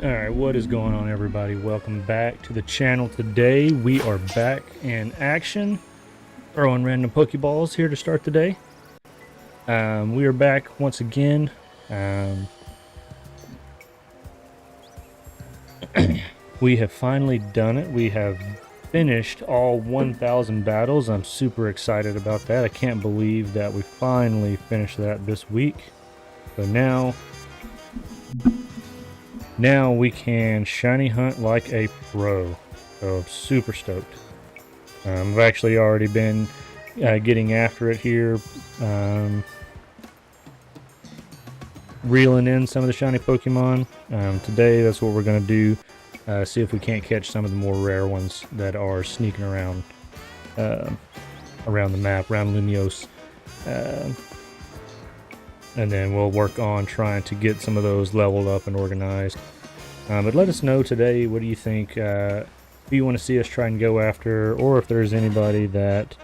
Alright, what is going on, everybody? Welcome back to the channel. Today we are back in action, throwing random Pokeballs here to start the day. We are back once again. We have finally done it. We have finished all 1,000 battles. I'm super excited about that. I can't believe that we finally finished that this week. So now we can shiny hunt like a pro. So I'm super stoked. I've actually already been getting after it here, reeling in some of the shiny Pokemon. Today that's what we're going to do. See if we can't catch some of the more rare ones that are sneaking around around the map, around Lumiose. And then we'll work on trying to get some of those leveled up and organized. But let us know today, what do you think? Who you want to see us try and go after, or if there's anybody that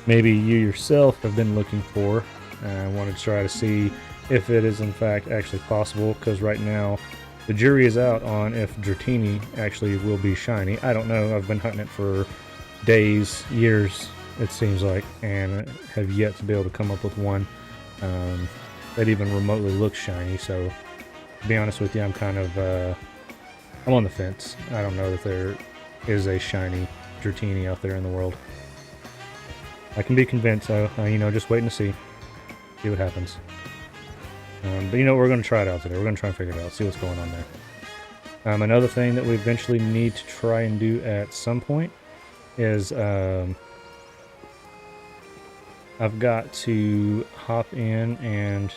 maybe you yourself have been looking for. I want to try to see if it is in fact actually possible, because right now the jury is out on if Dratini actually will be shiny. I don't know. I've been hunting it for days, years, it seems like, and have yet to be able to come up with one that even remotely looks shiny. So to be honest with you, I'm kind of I'm on the fence. I don't know that there is a shiny Dratini out there in the world. I can be convinced, so you know, just waiting to see what happens. But you know, we're going to try it out today. We're going to try and figure it out, see what's going on there. Another thing that we eventually need to try and do at some point is I've got to hop in and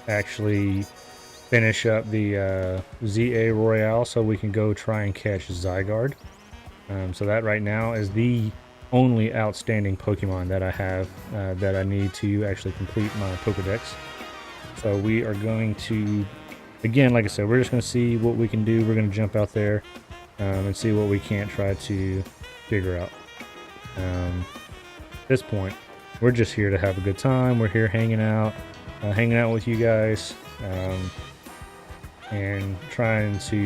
actually finish up the ZA Royale so we can go try and catch Zygarde. So that right now is the only outstanding Pokemon that I have that I need to actually complete my Pokedex. So we are going to, again, like I said, we're just going to see what we can do. We're going to jump out there and see what we can't try to figure out. At this point, we're just here to have a good time. We're here hanging out with you guys, and trying to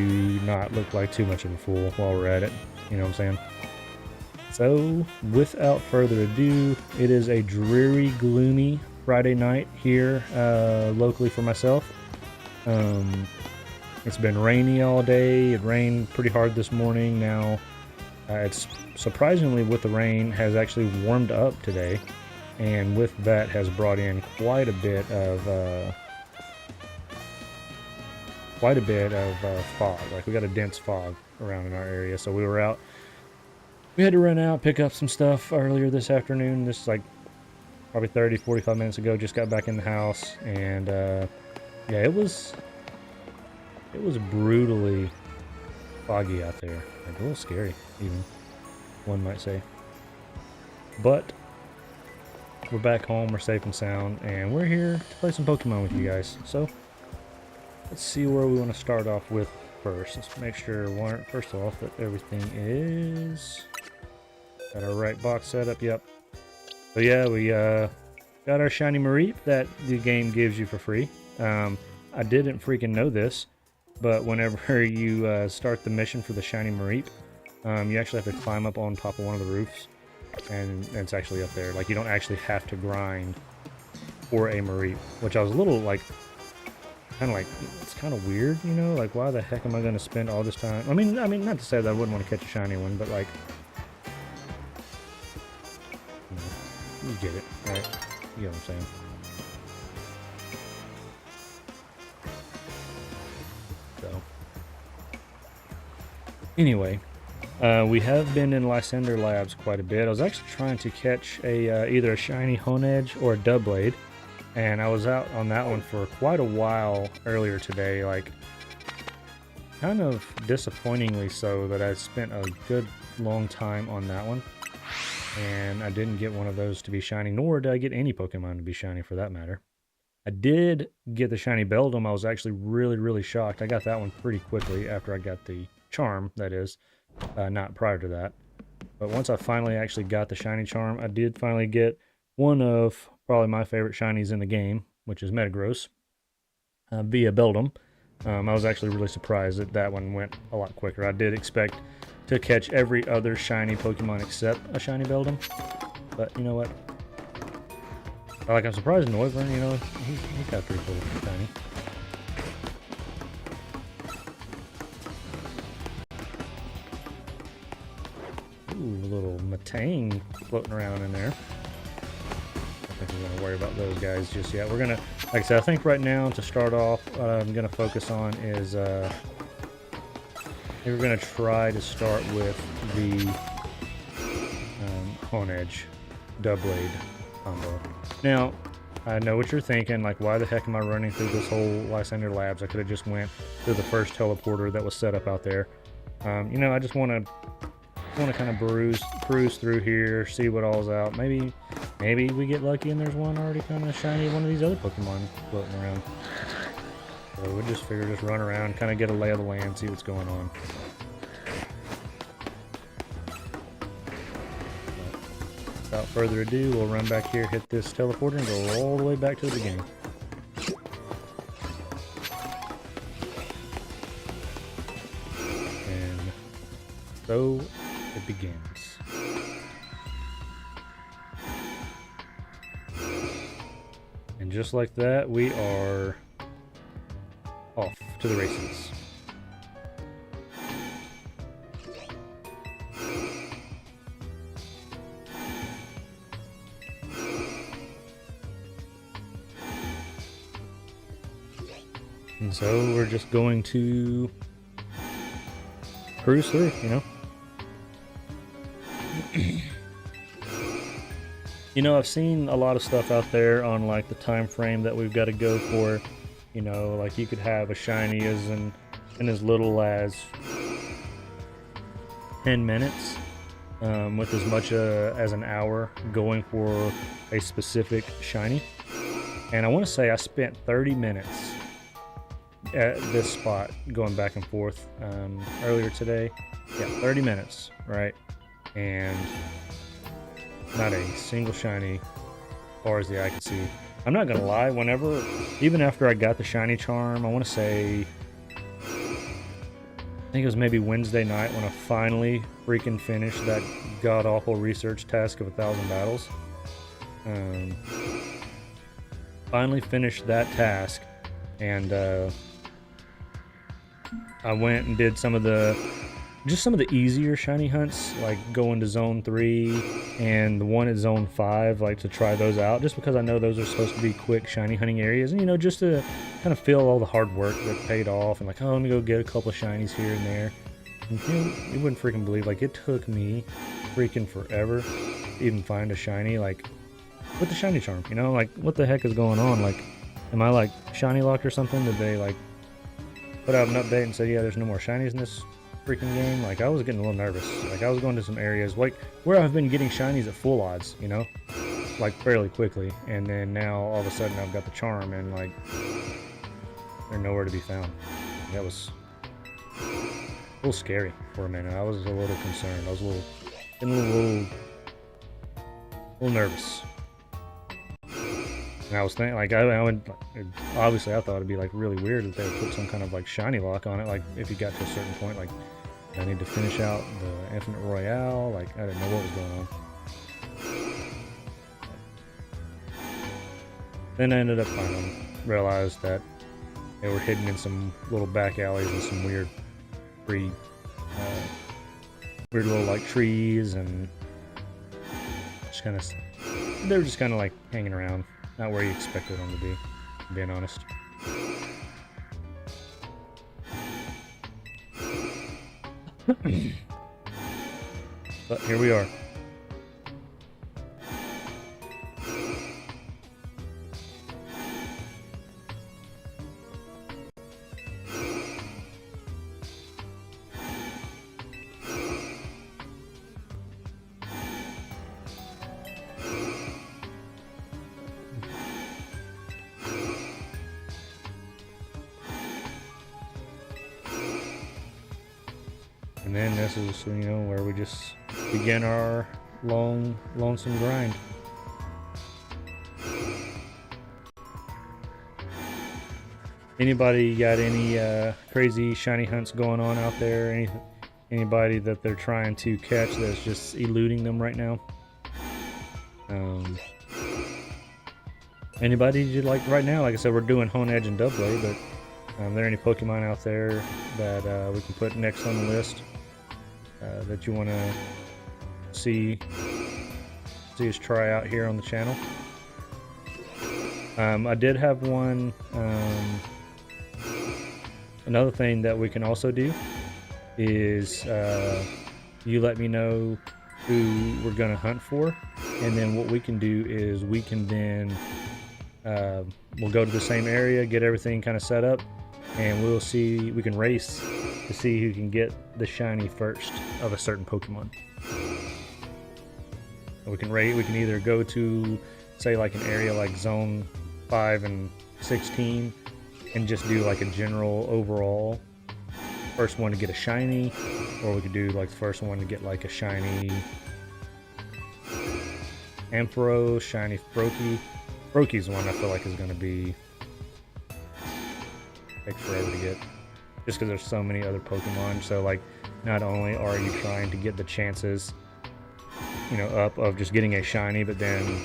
not look like too much of a fool while we're at it. You know what I'm saying? So, without further ado, it is a dreary, gloomy Friday night here locally for myself. It's been rainy all day. It rained pretty hard this morning. Now, it's surprisingly, with the rain, has actually warmed up today, and with that has brought in quite a bit of fog. Like, we got a dense fog around in our area, so we were out. We had to run out, pick up some stuff earlier this afternoon. This is like probably 30-45 minutes ago. Just got back in the house, and yeah, it was brutally foggy out there. Like, a little scary, even, one might say. But we're back home, we're safe and sound, and we're here to play some Pokemon with you guys. So let's see where we want to start off with first. Let's make sure, first off, that everything is got our right box set up. Yep. So yeah, we got our shiny Mareep that the game gives you for free. I didn't freaking know this, but whenever you start the mission for the shiny Mareep, you actually have to climb up on top of one of the roofs, and it's actually up there. Like, you don't actually have to grind for a Mareep, which I was a little like, kind of like, it's kind of weird, you know? Like, why the heck am I going to spend all this time? I mean, not to say that I wouldn't want to catch a shiny one, but like, you get it, right? You know what I'm saying? So, anyway, we have been in Lysander Labs quite a bit. I was actually trying to catch either a shiny Honedge or a Doublade, and I was out on that one for quite a while earlier today, like, kind of disappointingly so, that I spent a good long time on that one, and I didn't get one of those to be shiny, nor did I get any Pokemon to be shiny for that matter. I did get the shiny Beldum. I was actually really shocked. I got that one pretty quickly after I got the charm, that is, not prior to that. But once I finally actually got the shiny charm, I did finally get one of probably my favorite shinies in the game, which is Metagross. via Beldum. I was actually really surprised that that one went a lot quicker. I did expect to catch every other shiny Pokemon except a shiny Beldum, but you know what? Like, I'm surprised Noivern, you know, he's got a pretty cool shiny. Ooh, a little Matang floating around in there. I think we're going to worry about those guys just yet. We're going to, like I said, I think right now to start off, what I'm going to focus on is, we're going to try to start with the Honedge Doublade combo. Now, I know what you're thinking, like, why the heck am I running through this whole Lysander Labs? I could have just went to the first teleporter that was set up out there. You know, I just want to kind of cruise through here, see what all's out. Maybe we get lucky and there's one already kind of shiny, one of these other Pokemon floating around. So we'll just run around, kind of get a lay of the land, see what's going on. Without further ado, we'll run back here, hit this teleporter, and go all the way back to the beginning. And so it begins. And just like that, we are off to the races. And so we're just going to cruise through, you know. You know, I've seen a lot of stuff out there on like the time frame that we've got to go for. You know, like you could have a shiny in as little as 10 minutes, with as much as an hour going for a specific shiny. And I want to say I spent 30 minutes at this spot going back and forth earlier today. Yeah, 30 minutes, right? And not a single shiny as far as the eye can see. I'm not gonna lie, even after I got the shiny charm, I want to say, I think it was maybe Wednesday night when I finally freaking finished that god-awful research task of 1,000 battles. Finally finished that task, and I went and did some of the easier shiny hunts, like going to Zone 3 and the one at Zone 5, like to try those out, just because I know those are supposed to be quick shiny hunting areas, and you know, just to kind of feel all the hard work that paid off, and like, oh, let me go get a couple of shinies here and there. And, you know, you wouldn't freaking believe, like, it took me freaking forever to even find a shiny, like, with the shiny charm, you know, like, what the heck is going on? Like, am I like shiny locked or something? Did they like put out an update and say, yeah, there's no more shinies in this freaking game? Like, I was getting a little nervous. Like, I was going to some areas like where I've been getting shinies at full odds, you know, like fairly quickly, and then now all of a sudden I've got the charm and like they're nowhere to be found. That was a little scary for a minute. I was a little concerned. I was getting a little nervous. And I was thinking, like, I would, obviously I thought it'd be like really weird if they would put some kind of like shiny lock on it, like if you got to a certain point, like I need to finish out the Infinite Royale, like I didn't know what was going on. Then I ended up realized that they were hidden in some little back alleys and some weird weird little like trees, and just kind of, they were just kind of like hanging around. Not where you expected them to be, being honest. But here we are. And then this is, you know, where we just begin our lonesome grind. Anybody got any crazy shiny hunts going on out there? Anybody that they're trying to catch that's just eluding them right now? Anybody you like right now? Like I said, we're doing Hone Edge and Doublade, but are there any Pokemon out there that we can put next on the list that you want to see us try out here on the channel? I did have one. Another thing that we can also do is you let me know who we're gonna hunt for, and then what we can do is we can then we'll go to the same area, get everything kind of set up, and we can race to see who can get the shiny first of a certain Pokemon. We can either go to, say, like an area like Zone 5 and 16 and just do like a general overall first one to get a shiny, or we could do like the first one to get like a shiny Ampharos, shiny Froakie. Froakie's one I feel like is going to be take forever to get, just because there's so many other Pokemon. So like, not only are you trying to get the chances, you know, up of just getting a shiny, but then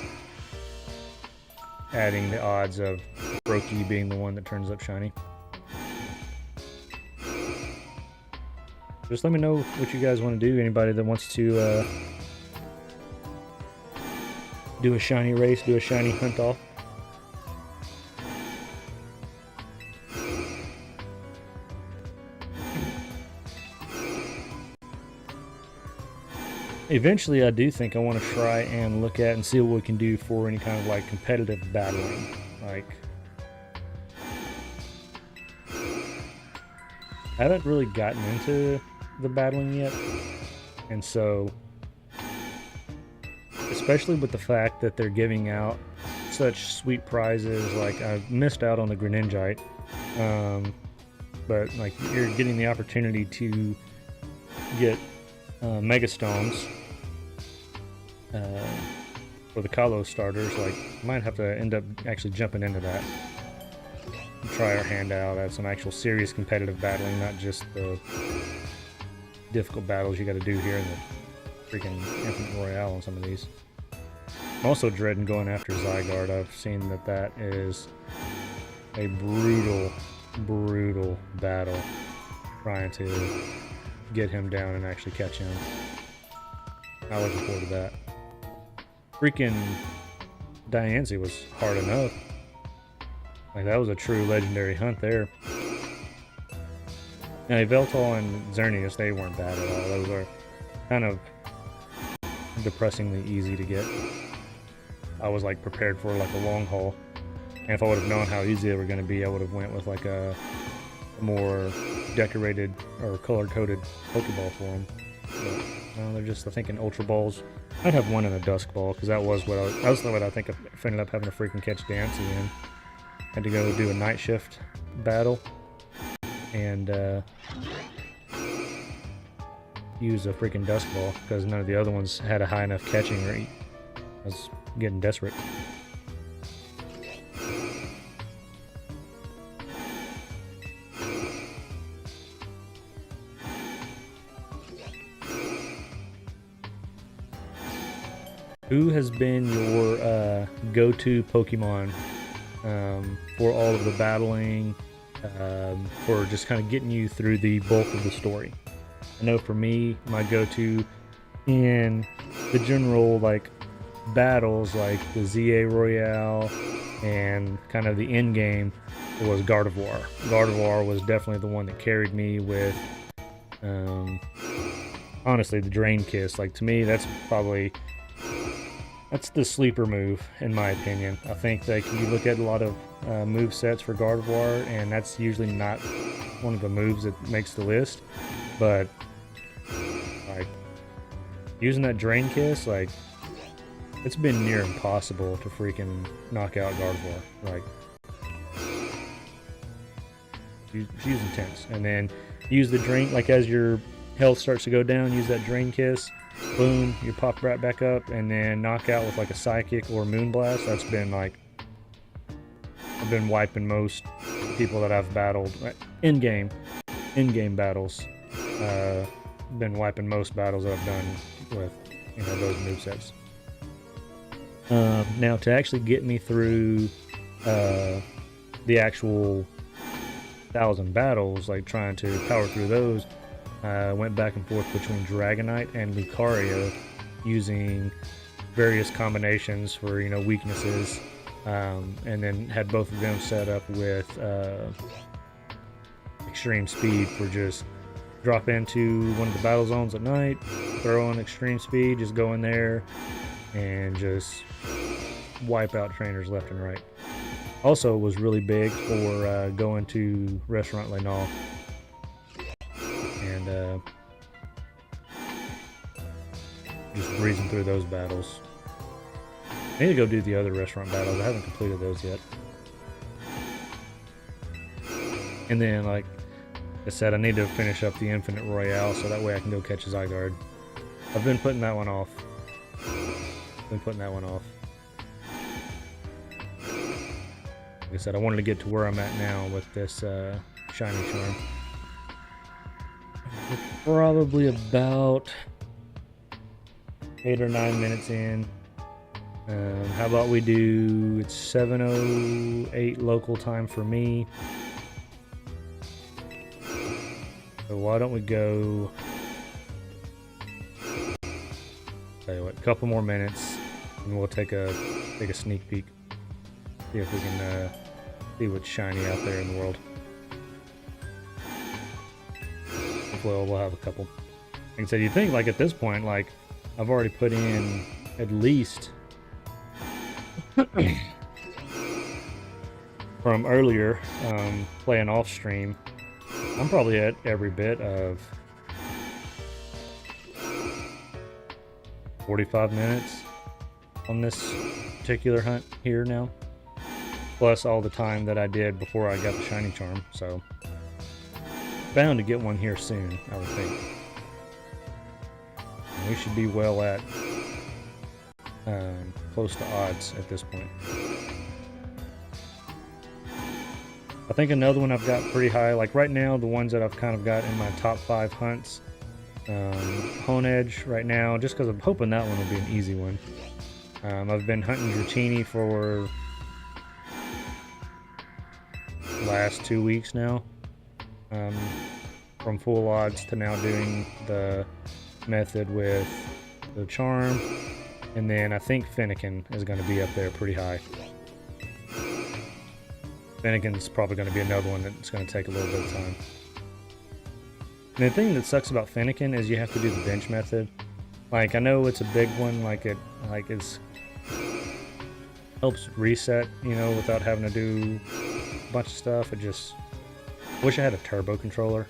adding the odds of Froakie being the one that turns up shiny. Just let me know what you guys want to do. Anybody that wants to do a shiny race, do a shiny hunt off. Eventually, I do think I want to try and look at and see what we can do for any kind of like competitive battling. Like, I haven't really gotten into the battling yet, and so especially with the fact that they're giving out such sweet prizes, like I've missed out on the Greninjite, but like you're getting the opportunity to get Megastones for the Kalos starters. Like, might have to end up actually jumping into that and try our hand out at some actual serious competitive battling, not just the difficult battles you got to do here in the freaking Infinite Royale on some of these. I'm also dreading going after Zygarde. I've seen that is a brutal battle trying to get him down and actually catch him. I'm looking forward to that. Freaking Diancie was hard enough. Like, that was a true legendary hunt there. Now, Yveltal and Xerneas, they weren't bad at all. Those are kind of depressingly easy to get. I was like prepared for like a long haul, and if I would have known how easy they were going to be, I would have went with like a more decorated or color-coded Pokeball for them. But no, they're just, I think, in Ultra Balls. I'd have one in a Dusk Ball, because that was what I think I ended up having to freaking catch Diancie in. Had to go do a night shift battle and use a freaking Dusk Ball, because none of the other ones had a high enough catching rate. I was getting desperate. Who has been your go-to Pokemon for all of the battling, for just kind of getting you through the bulk of the story? I know for me, my go-to in the general like battles, like the ZA Royale and kind of the end game, was Gardevoir. Gardevoir was definitely the one that carried me with, honestly, the Drain Kiss. Like, to me, that's the sleeper move, in my opinion. I think that you look at a lot of move sets for Gardevoir, and that's usually not one of the moves that makes the list. But like, using that Drain Kiss, like, it's been near impossible to freaking knock out Gardevoir. Like, she's intense. And then use the Drain, like, as your health starts to go down, use that Drain Kiss. Boom, you pop right back up, and then knock out with like a Psychic or Moonblast. That's been like, I've been wiping most people that I've battled in-game battles. Been wiping most battles that I've done with, you know, those movesets. Now to actually get me through the actual 1,000 battles, like trying to power through those, went back and forth between Dragonite and Lucario, using various combinations for, you know, weaknesses, and then had both of them set up with extreme speed for just drop into one of the battle zones at night, throw on extreme speed, just go in there and just wipe out trainers left and right. Also was really big for going to Restaurant Le Nal and just breezing through those battles. I need to go do the other restaurant battles. I haven't completed those yet. And then, like I said, I need to finish up the Infinite Royale so that way I can go catch Zygarde. I've been putting that one off. Like I said, I wanted to get to where I'm at now with this Shiny Charm. We're probably about 8 or 9 minutes in. How about we do, it's 7:08 local time for me. So why don't we go, tell you what, a couple more minutes and we'll take a sneak peek. See if we can see what's shiny out there in the world. Hopefully we'll have a couple. Like I said, you'd think like at this point, like I've already put in at least from earlier playing off stream, I'm probably at every bit of 45 minutes on this particular hunt here now, plus all the time that I did before I got the Shiny Charm, so bound to get one here soon, I would think. And we should be well at close to odds at this point. I think another one I've got pretty high, like right now, the ones that I've kind of got in my top 5 hunts, Honedge right now, just because I'm hoping that one will be an easy one. I've been hunting Dratini for the last 2 weeks now, from full odds to now doing the method with the charm, and then I think Fennekin is going to be up there pretty high. Fennekin's probably going to be another one that's going to take a little bit of time. And the thing that sucks about Fennekin is you have to do the bench method. Like, I know it's a big one, it's helps reset, you know, without having to do a bunch of stuff. I just wish I had a turbo controller.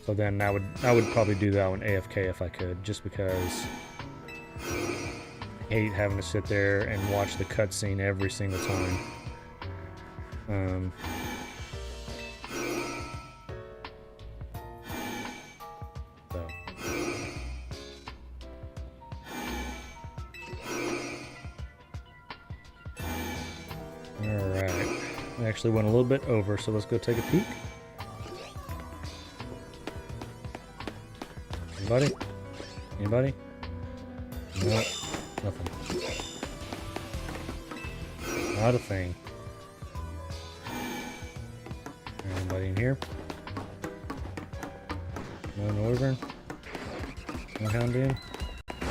So then I would probably do that one AFK if I could, just because I hate having to sit there and watch the cutscene every single time. So. Alright. We actually went a little bit over, so let's go take a peek. Anybody? Anybody? No, nothing. Not a thing. Anybody in here? No Northern? No Houndoom? I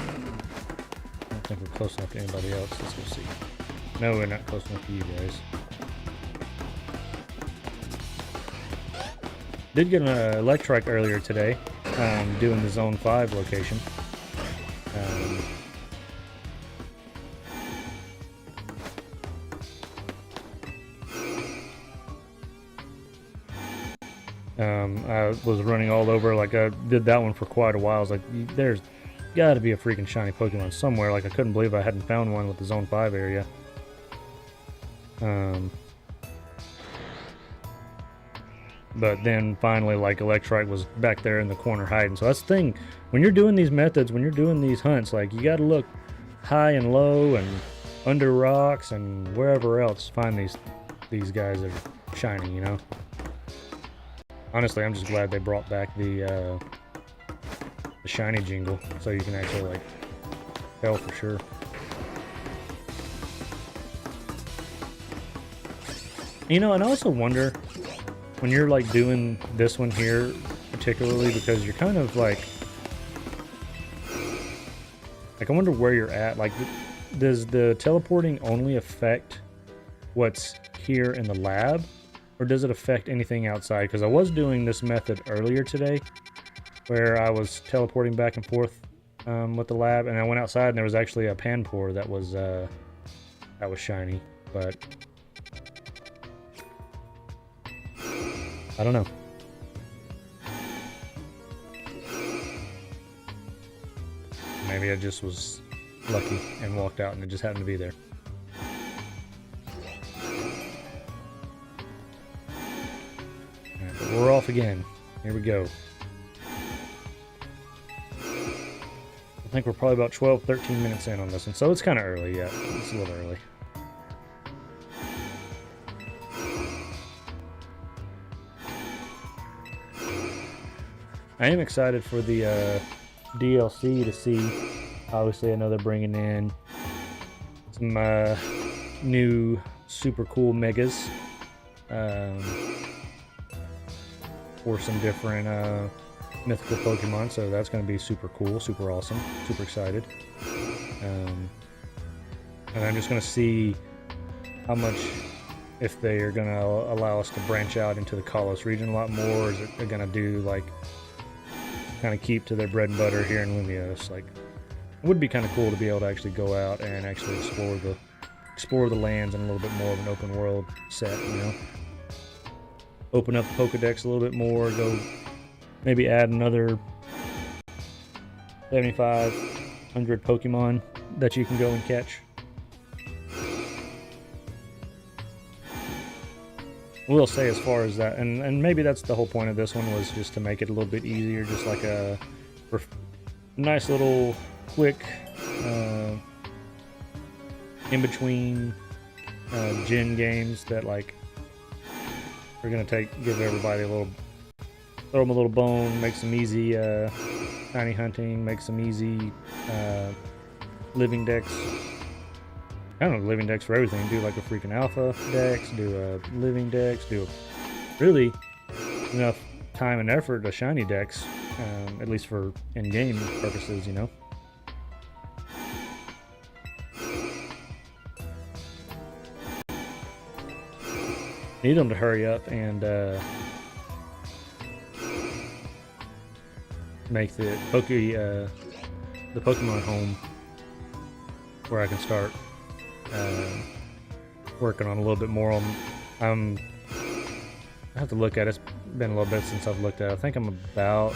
don't think we're close enough to anybody else. Let's go see. No, we're not close enough to you guys. Did get an Electrike earlier today, doing the Zone 5 location. I was running all over, like I did that one for quite a while. I was like, there's got to be a freaking shiny Pokemon somewhere. Like I couldn't believe I hadn't found one with the Zone 5 area. But then finally, like, Electrike was back there in the corner hiding. So that's the thing, when you're doing these methods, when you're doing these hunts, like, you got to look high and low and under rocks and wherever else to find these guys that are shiny, you know? Honestly, I'm just glad they brought back the shiny jingle, so you can actually like tell for sure. You know, and I also wonder when you're like doing this one here, particularly because you're kind of like I wonder where you're at. Like, does the teleporting only affect what's here in the lab, or does it affect anything outside? Because I was doing this method earlier today, where I was teleporting back and forth with the lab, and I went outside and there was actually a panpour that was shiny, but I don't know. Maybe I just was lucky and walked out and it just happened to be there. Alright, but we're off again. Here we go. I think we're probably about 12, 13 minutes in on this one, so it's kind of early yet. It's a little early. I am excited for the DLC to see. Obviously, I know they're bringing in some new super cool megas for some different mythical Pokemon, so that's going to be super cool, super awesome, super excited. And I'm just going to see how much, if they are going to allow us to branch out into the Kalos region a lot more, or is it going to do like kind of keep to their bread and butter here in Lumiose. Like, it would be kind of cool to be able to actually go out and actually explore the lands in a little bit more of an open world set, you know. Open up the Pokedex a little bit more, go maybe add another 7,500 Pokemon that you can go and catch. We'll say as far as that, and maybe that's the whole point of this one, was just to make it a little bit easier, just like a nice little quick in between gen games that like we're gonna give everybody a little, throw them a little bone, make some easy shiny hunting, make some easy living decks. I don't know, living decks for everything. Do like a freaking alpha dex, do a living dex, do really enough time and effort to shiny decks, at least for in-game purposes, you know. Need them to hurry up and make the Pokemon home where I can start working on a little bit more on. I have to look at it. It's been a little bit since I've looked at it. I think I'm about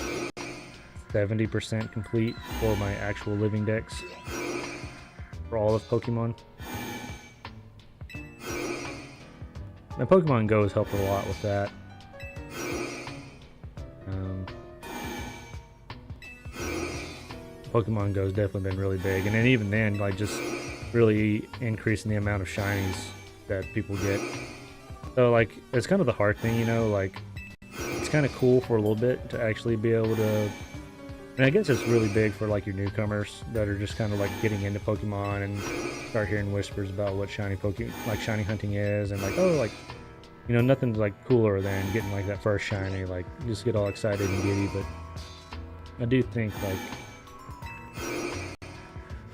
70% complete for my actual living decks for all of Pokemon. My Pokemon Go has helped a lot with that. Pokemon Go has definitely been really big, and then even then, like, just really increasing the amount of shinies that people get. So like, it's kind of the hard thing, you know, like, it's kind of cool for a little bit to actually be able to, and I guess it's really big for like your newcomers that are just kind of like getting into Pokemon and start hearing whispers about what shiny shiny hunting is, and like, oh, like, you know, nothing's like cooler than getting like that first shiny, like, you just get all excited and giddy. But I do think like,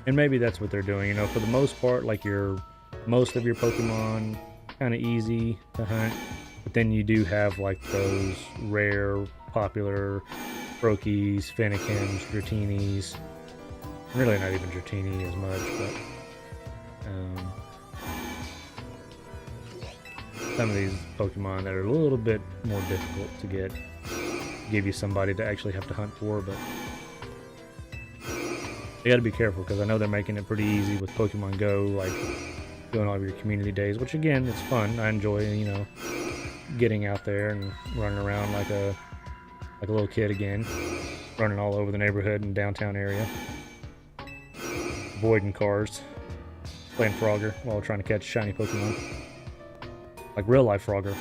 and maybe that's what they're doing, you know, for the most part, like most of your Pokemon kind of easy to hunt, but then you do have like those rare, popular Brokies, Finnekins, Dratinis. Really not even Dratini as much, but some of these Pokemon that are a little bit more difficult to get, give you somebody to actually have to hunt for, but you gotta be careful, because I know they're making it pretty easy with Pokemon Go, like doing all of your community days, which again, it's fun. I enjoy, you know, getting out there and running around like a little kid again, running all over the neighborhood and downtown area, avoiding cars, playing Frogger while trying to catch shiny Pokemon, like real life Frogger.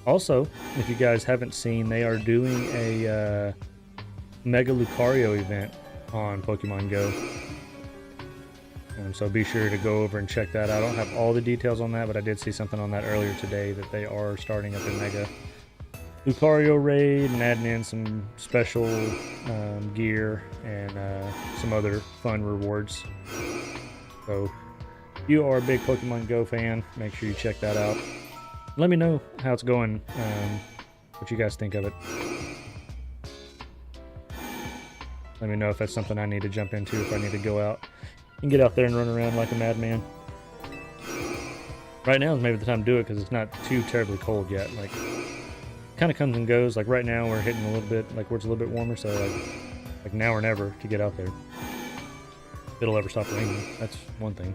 Also, if you guys haven't seen, they are doing a Mega Lucario event on Pokemon Go. So be sure to go over and check that out. I don't have all the details on that, but I did see something on that earlier today that they are starting up a Mega Lucario raid and adding in some special gear and some other fun rewards. So if you are a big Pokemon Go fan, make sure you check that out. Let me know how it's going, what you guys think of it. Let me know if that's something I need to jump into, if I need to go out and get out there and run around like a madman. Right now is maybe the time to do it because it's not too terribly cold yet. Like, kind of comes and goes. Like right now we're hitting a little bit, like where it's a little bit warmer, so like now or never to get out there. If it'll ever stop raining, that's one thing.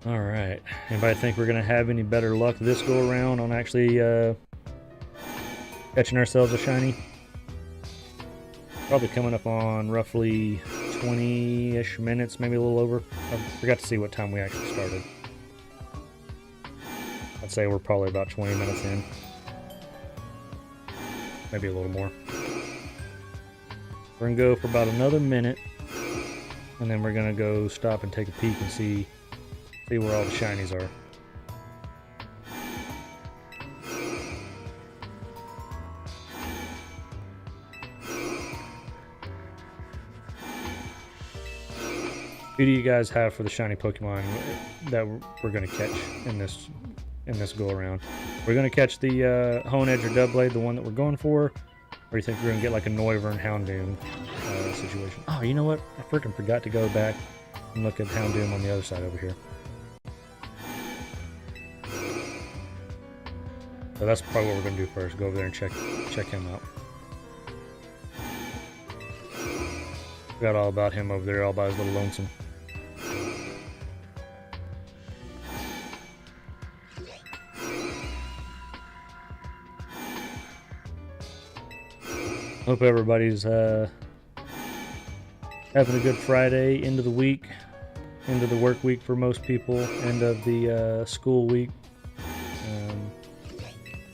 Alright, anybody think we're going to have any better luck this go around on actually catching ourselves a shiny? Probably coming up on roughly 20-ish minutes, maybe a little over. I forgot to see what time we actually started. I'd say we're probably about 20 minutes in. Maybe a little more. We're going to go for about another minute, and then we're going to go stop and take a peek and see where all the shinies are. Who do you guys have for the shiny Pokemon that we're going to catch in this go around? We're going to catch the Honedge or Doublade, the one that we're going for, or do you think we're going to get like a Noivern Houndoom situation? Oh, you know what? I freaking forgot to go back and look at Houndoom on the other side over here. So that's probably what we're going to do first. Go over there and check him out. Forgot all about him over there, all by his little lonesome. Hope everybody's having a good Friday, end of the week, end of the work week for most people, end of the school week.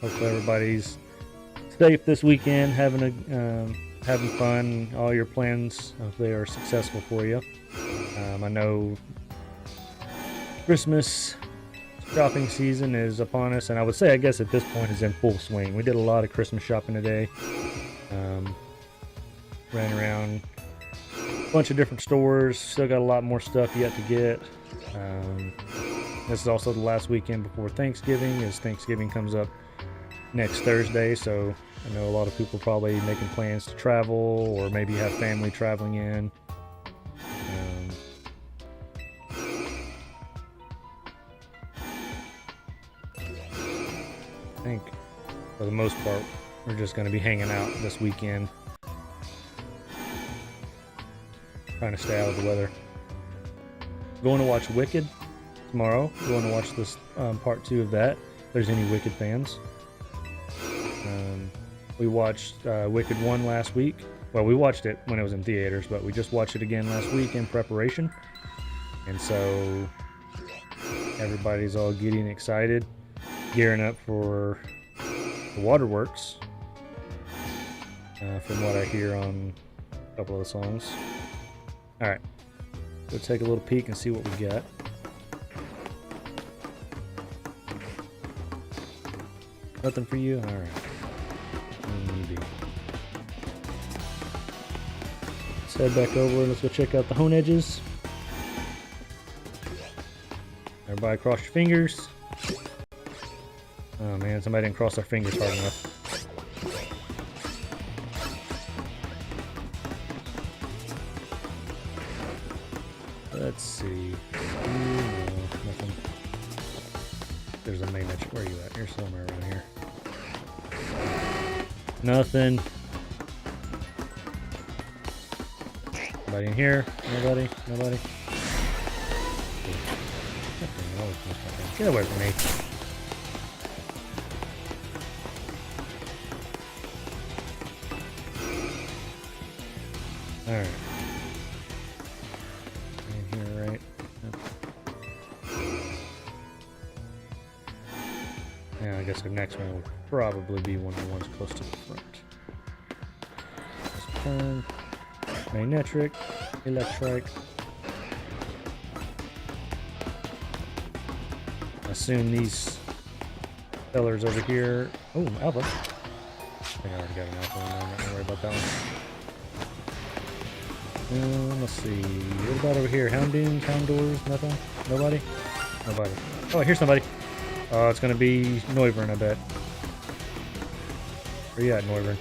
Hopefully everybody's safe this weekend, having fun. All your plans, hopefully, are successful for you. I know Christmas shopping season is upon us, and I would say, I guess at this point, is in full swing. We did a lot of Christmas shopping today. Ran around a bunch of different stores. Still got a lot more stuff yet to get. This is also the last weekend before Thanksgiving, as Thanksgiving comes up next Thursday, so I know a lot of people probably making plans to travel or maybe have family traveling in. I think for the most part we're just going to be hanging out this weekend, trying to stay out of the weather. Going to watch Wicked tomorrow. Going to watch this part 2 of that, if there's any Wicked fans. We watched Wicked 1 last week. Well, we watched it when it was in theaters, but we just watched it again last week in preparation. And so everybody's all getting excited, gearing up for the waterworks, from what I hear on a couple of the songs. Alright, let's take a little peek and see what we got. Nothing for you? Alright. Maybe. Let's head back over. Let's go check out the Honedges. Everybody cross your fingers. Oh man, somebody didn't cross their fingers hard enough. Let's see. No, nothing. There's a main edge. Where are you at? You're somewhere around here. Nothing. Nobody in here? Nobody? Nobody? Get away from me. Alright. In here, right? Yeah, I guess our next one will probably be one of the ones close to the front. Let's turn. Magnetic, electric. Assume these fellers over here. Oh, alpha. I think I already got an alpha in there. I'm not gonna worry about that one. Let's see. What about over here? Houndoons, Houndours, nothing? Nobody? Nobody. Oh, here's somebody. Oh, it's gonna be Noivern, I bet. Where you at, Noivern?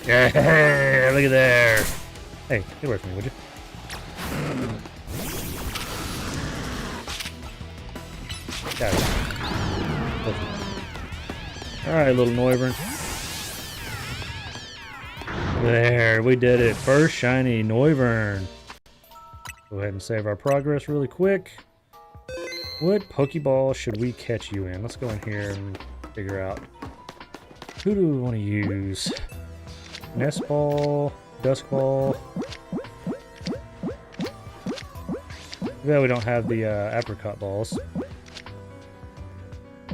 Yeah, look at there. Hey, get away from me, would you? Got it. Alright, little Noivern. There, we did it. First shiny Noivern. Go ahead and save our progress really quick. What Pokeball should we catch you in? Let's go in here and figure out. Who do we want to use? Nest Ball, Dusk Ball. Yeah, we don't have the apricot balls.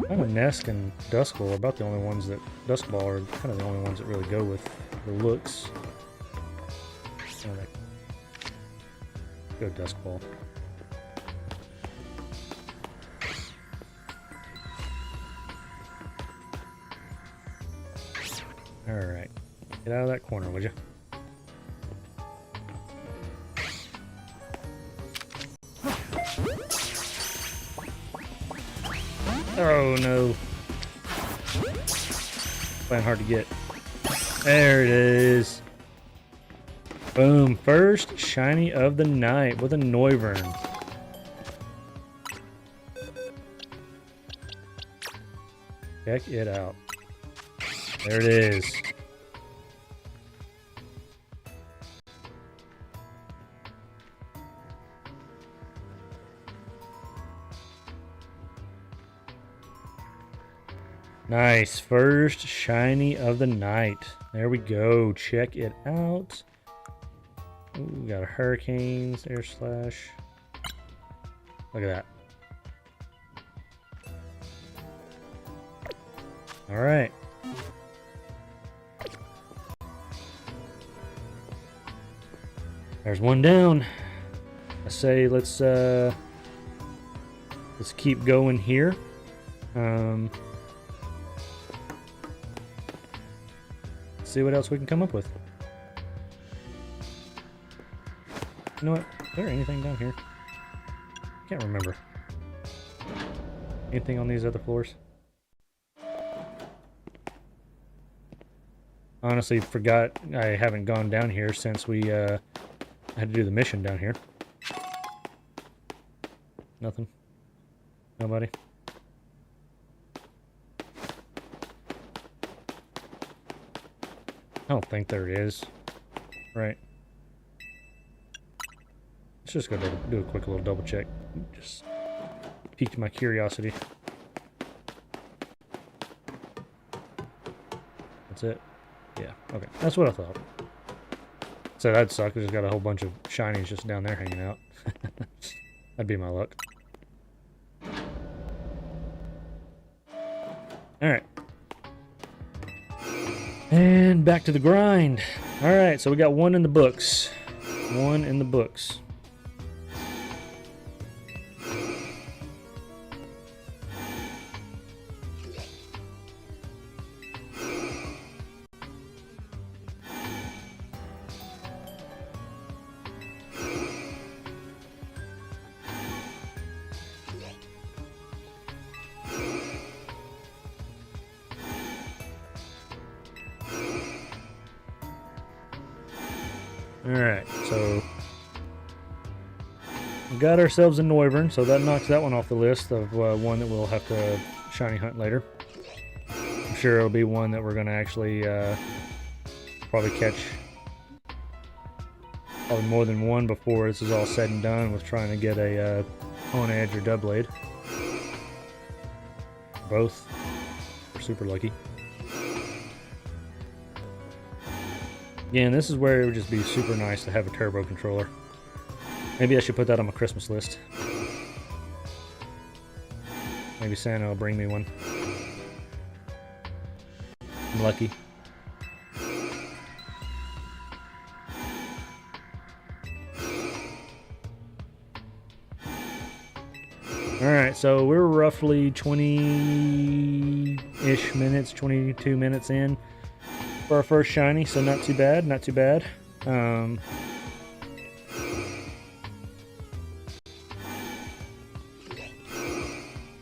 Kind of Nest and Dusk Ball are about the only ones that Dusk Ball are kind of the only ones that really go with the looks. Alright. Go Dusk Ball. Alright. Get out of that corner, would you? Oh no. Playing hard to get. There it is. Boom. First shiny of the night with a Noivern. Check it out. There it is. Nice. First shiny of the night. There we go. Check it out. Ooh, we got a Hurricanes, Air Slash. Look at that. Alright. There's one down. I say let's keep going here. See what else we can come up with. You know what? Is there anything down here? I can't remember. Anything on these other floors? Honestly, forgot I haven't gone down here since we had to do the mission down here. Nothing. Nobody. I don't think there is. Right. Let's just go do a quick little double check. Just piqued my curiosity. That's it? Yeah, okay. That's what I thought. So that'd suck. We just got a whole bunch of shinies just down there hanging out. That'd be my luck. Alright. And back to the grind. Alright, so we got one in the books. One in the books. Alright, so we got ourselves a Noivern, so that knocks that one off the list of one that we'll have to shiny hunt later. I'm sure it'll be one that we're going to actually probably catch probably more than one before this is all said and done with trying to get a on edge or Doublade. Both. We're super lucky. Again, this is where it would just be super nice to have a turbo controller. Maybe I should put that on my Christmas list. Maybe Santa will bring me one. I'm lucky. Alright, so we're roughly 20-ish minutes, 22 minutes in for our first shiny, so not too bad, not too bad.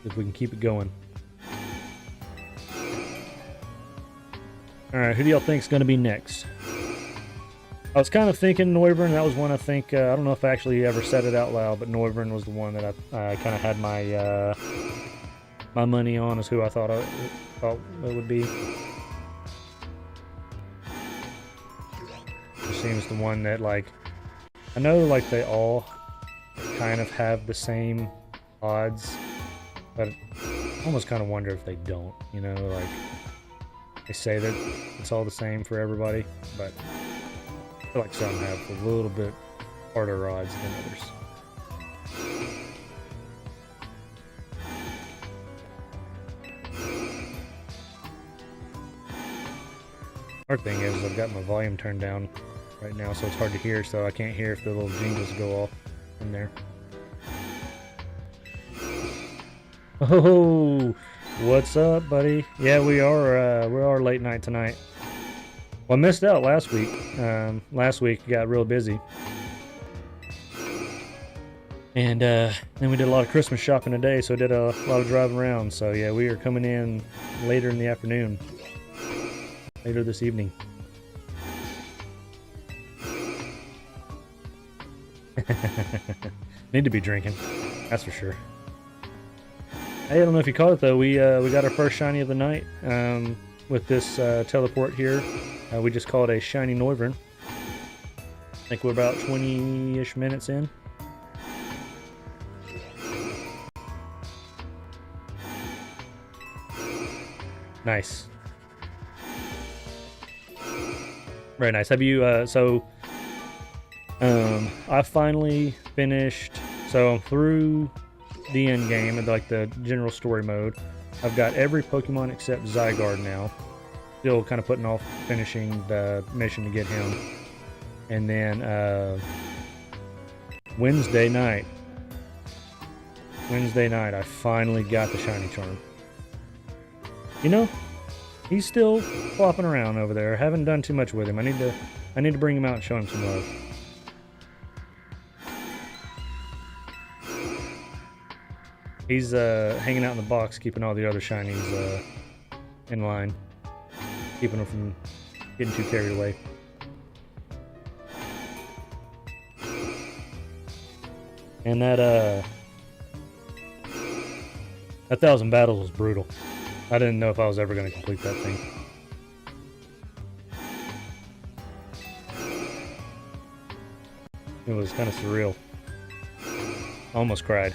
If we can keep it going. Alright, who do y'all think is going to be next? I was kind of thinking Noivern. That was one I think, I don't know if I actually ever said it out loud, but Noivern was the one that I kind of had my my money on as who I thought it would be. It seems the one that, like, I know like they all kind of have the same odds, but I almost kind of wonder if they don't, you know, like they say that it's all the same for everybody, but I feel like some have a little bit harder odds than others. Hard thing is I've got my volume turned down right now, so it's hard to hear, so I can't hear if the little jingles go off in there. Oh, what's up, buddy? Yeah, we are late night tonight. Well, I missed out last week. Last week got real busy. And then we did a lot of Christmas shopping today, so I did a lot of driving around. So yeah, we are coming in later in the afternoon. Later this evening. Need to be drinking, that's for sure. Hey, I don't know if you caught it though. We got our first shiny of the night with this teleport here. We just call it a shiny Noivern. I think we're about 20-ish minutes in. Nice. Very nice. Have you, I finally finished, so I'm through the end game and like the general story mode. I've got every Pokemon except Zygarde now. Still kind of putting off finishing the mission to get him. And then, Wednesday night, I finally got the shiny charm. You know, he's still flopping around over there. I haven't done too much with him. I need to bring him out and show him some love. He's hanging out in the box, keeping all the other shinies in line, keeping them from getting too carried away. And that 1,000 battles was brutal. I didn't know if I was ever going to complete that thing. It was kind of surreal. Almost cried.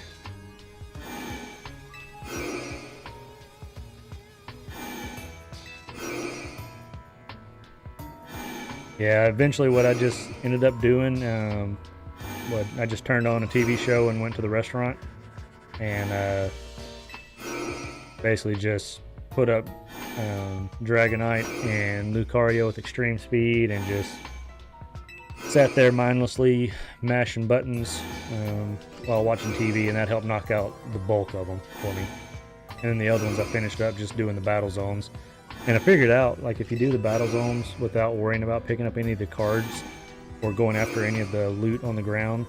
Yeah, eventually what I just ended up doing, I just turned on a TV show and went to the restaurant and basically just put up Dragonite and Lucario with extreme speed and just sat there mindlessly mashing buttons while watching TV, and that helped knock out the bulk of them for me. And then the other ones I finished up just doing the battle zones. And I figured out, like, if you do the battle zones without worrying about picking up any of the cards or going after any of the loot on the ground,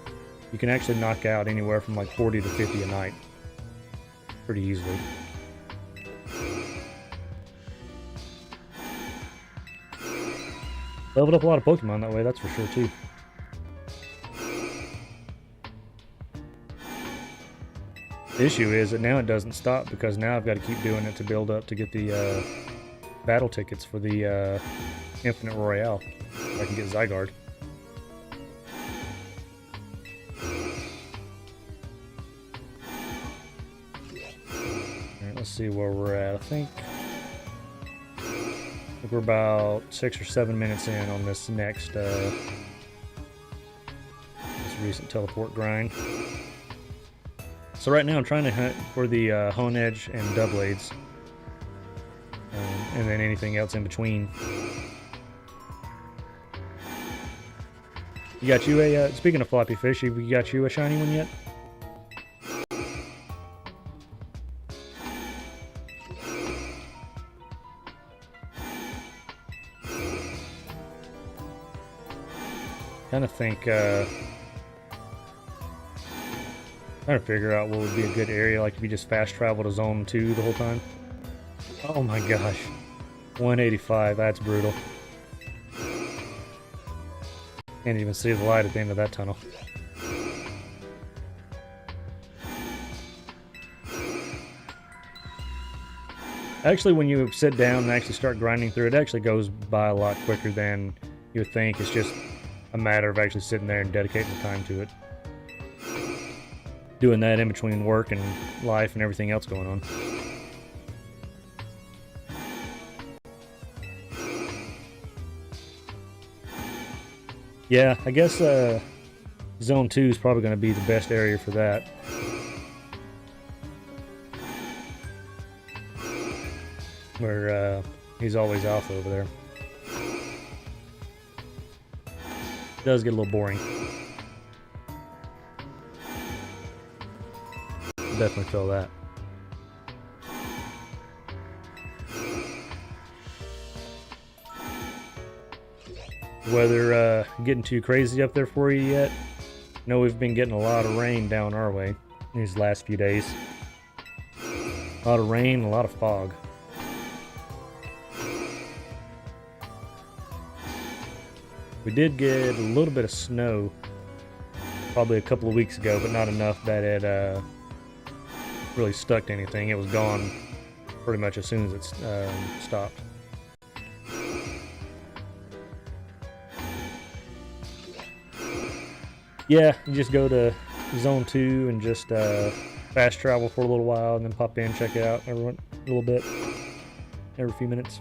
you can actually knock out anywhere from like 40 to 50 a night pretty easily. Leveled up a lot of Pokemon that way, that's for sure too. The issue is that now it doesn't stop because now I've got to keep doing it to build up to get the battle tickets for the Infinite Royale. So I can get Zygarde. Alright, let's see where we're at. I think think we're about 6 or 7 minutes in on this next, this recent teleport grind. So right now I'm trying to hunt for the hone edge and doublades, and then anything else in between. You got you a, speaking of floppy fish, have you got you a shiny one yet? Kind of think, trying to figure out what would be a good area, like if you just fast travel to zone 2 the whole time. Oh my gosh. 185, that's brutal. Can't even see the light at the end of that tunnel. Actually, when you sit down and actually start grinding through it, actually goes by a lot quicker than you would think. It's just a matter of actually sitting there and dedicating the time to it. Doing that in between work and life and everything else going on. Yeah, I guess Zone 2 is probably going to be the best area for that. Where he's always off over there. It does get a little boring. Definitely feel that. Weather getting too crazy up there for you yet? I know we've been getting a lot of rain down our way these last few days. A lot of rain, a lot of fog. We did get a little bit of snow probably a couple of weeks ago, but not enough that it really stuck to anything. It was gone pretty much as soon as it stopped. Yeah, you just go to Zone 2 and just fast travel for a little while and then pop in, check it out a little bit, every few minutes.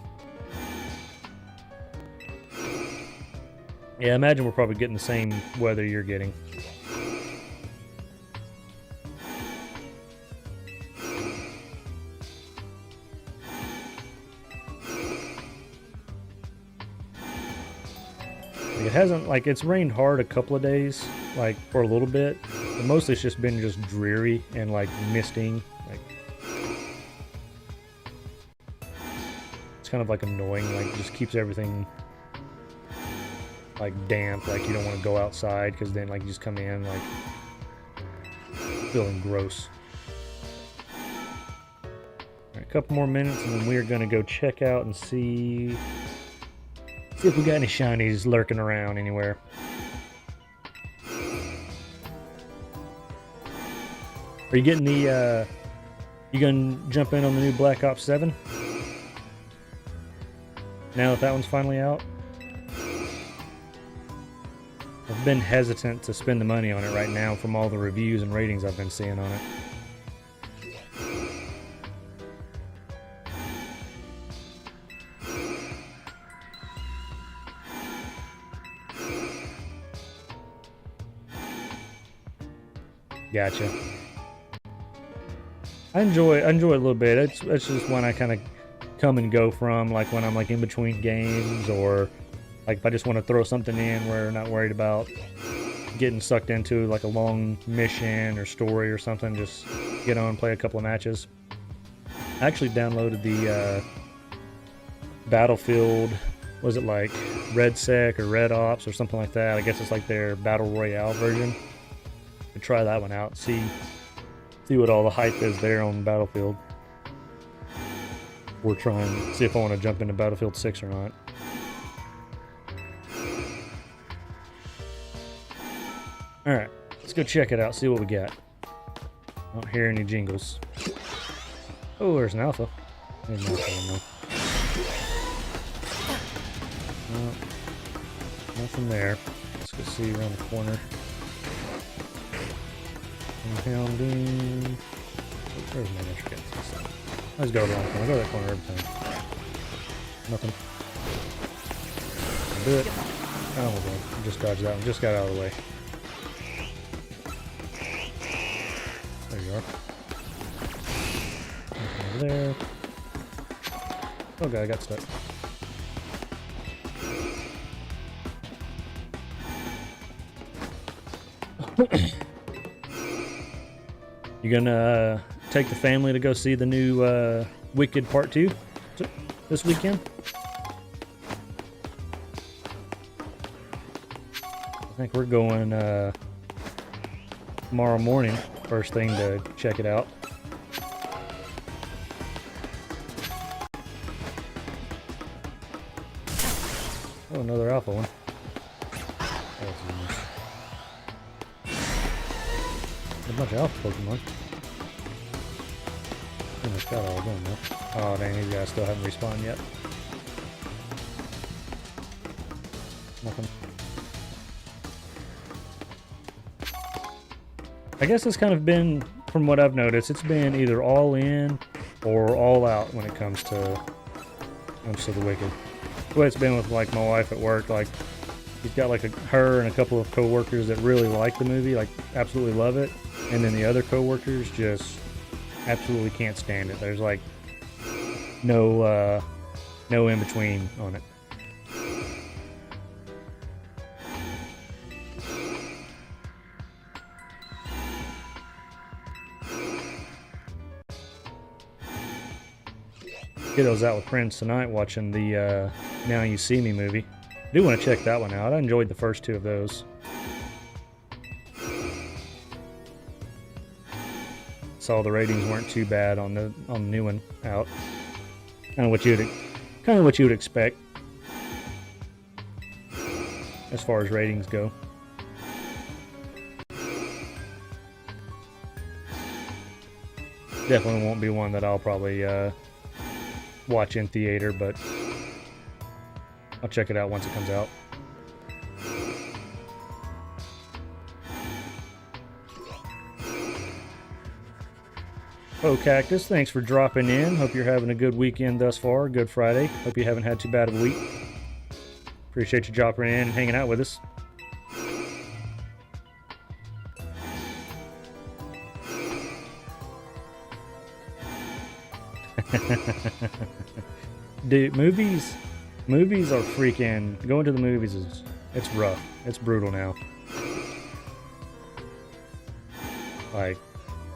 Yeah, I imagine we're probably getting the same weather you're getting. It hasn't, like, it's rained hard a couple of days, like, for a little bit, but mostly it's just been just dreary and, like, misting, like, it's kind of, like, annoying, like, just keeps everything, like, damp, like, you don't want to go outside, because then, like, you just come in, like, feeling gross. Alright, a couple more minutes, and then we're gonna go check out and see if we got any shinies lurking around anywhere. Are you getting the, you gonna jump in on the new Black Ops 7? Now that one's finally out? I've been hesitant to spend the money on it right now from all the reviews and ratings I've been seeing on it. Gotcha. I enjoy it a little bit. It's just one I kind of come and go from, like when I'm like in between games, or like if I just want to throw something in where I'm not worried about getting sucked into like a long mission or story or something. Just get on, play a couple of matches. I actually downloaded the Battlefield, was it like Red Sec or Red Ops or something like that? I guess it's like their Battle Royale version. To try that one out, see what all the hype is there on Battlefield. We're trying to see if I want to jump into Battlefield 6 or not. Alright, let's go check it out, see what we got. I don't hear any jingles. Oh, there's an alpha. There's an alpha in there. No, nothing there. Let's go see around the corner. Hounding. Where's my extra guns? Let's go around the corner. I go to that corner every time. Nothing. Do it. Oh, well, just dodged that one. Just got out of the way. There you are. Over there. Oh god, I got stuck. You gonna take the family to go see the new Wicked Part 2 this weekend? I think we're going tomorrow morning, first thing, to check it out. Oh, another alpha one. A bunch of alpha Pokemon. Pretty much got all of them though. Oh dang, these guys still haven't respawned yet. Nothing. I guess it's kind of been, from what I've noticed, it's been either all in or all out when it comes to the Wicked. The way it's been with like my wife at work, like she's got like her and a couple of co-workers that really like the movie, like absolutely love it, and then the other co-workers just absolutely can't stand it. There's like no in between on it. Kiddo's out with friends tonight watching the Now You See Me movie. I do want to check that one out. I enjoyed the first two of those. Saw the ratings weren't too bad on the new one out. Kind of what you would expect as far as ratings go. Definitely won't be one that I'll probably watch in theater, but I'll check it out once it comes out. Oh, Cactus, thanks for dropping in. Hope you're having a good weekend thus far. Good Friday. Hope you haven't had too bad of a week. Appreciate you dropping in and hanging out with us. Dude, movies are freaking, going to the movies it's rough. It's brutal now. Like,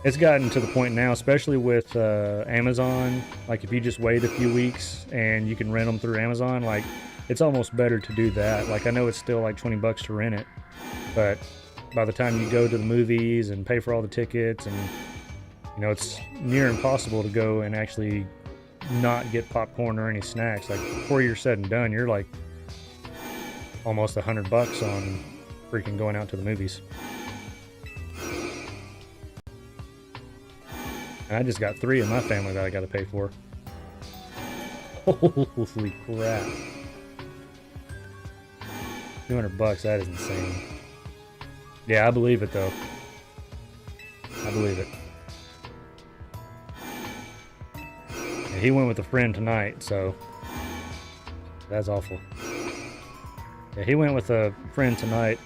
it's gotten to the point now, especially with Amazon, like if you just wait a few weeks and you can rent them through Amazon, like it's almost better to do that. Like I know it's still like 20 bucks to rent it, but by the time you go to the movies and pay for all the tickets, and you know, it's near impossible to go and actually not get popcorn or any snacks. Like before you're said and done, you're like almost $100 on freaking going out to the movies. And I just got 3 in my family that I got to pay for. Holy crap! $200, that is insane. Yeah, I believe it though. I believe it. And he went with a friend tonight, so that's awful. Yeah, he went with a friend tonight.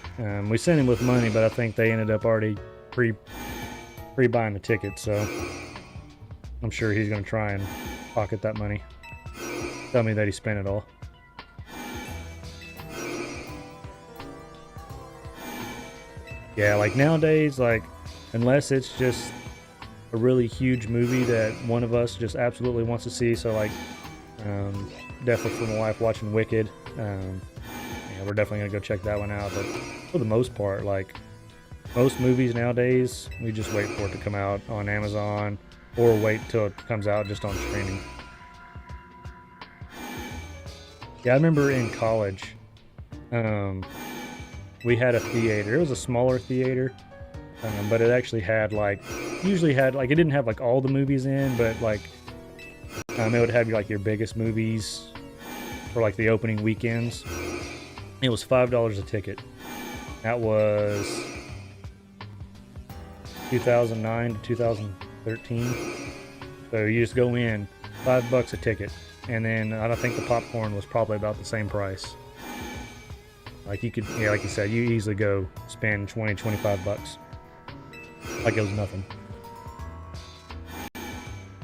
We sent him with money, but I think they ended up already pre-buying the ticket, so I'm sure he's going to try and pocket that money. Tell me that he spent it all. Yeah, like nowadays, like unless it's just a really huge movie that one of us just absolutely wants to see, so like definitely for my wife watching Wicked, yeah, we're definitely going to go check that one out. But for the most part, like most movies nowadays, we just wait for it to come out on Amazon or wait till it comes out just on streaming. Yeah, I remember in college, we had a theater. It was a smaller theater, but it actually had like, usually had like, it didn't have like all the movies in, but like it would have like your biggest movies for like the opening weekends. It was $5 a ticket. That was 2009 to 2013. So you just go in, $5 a ticket, and then I don't think the popcorn was probably about the same price. Like you could, yeah, like you said, you easily go spend 20, 25 bucks. Like it was nothing.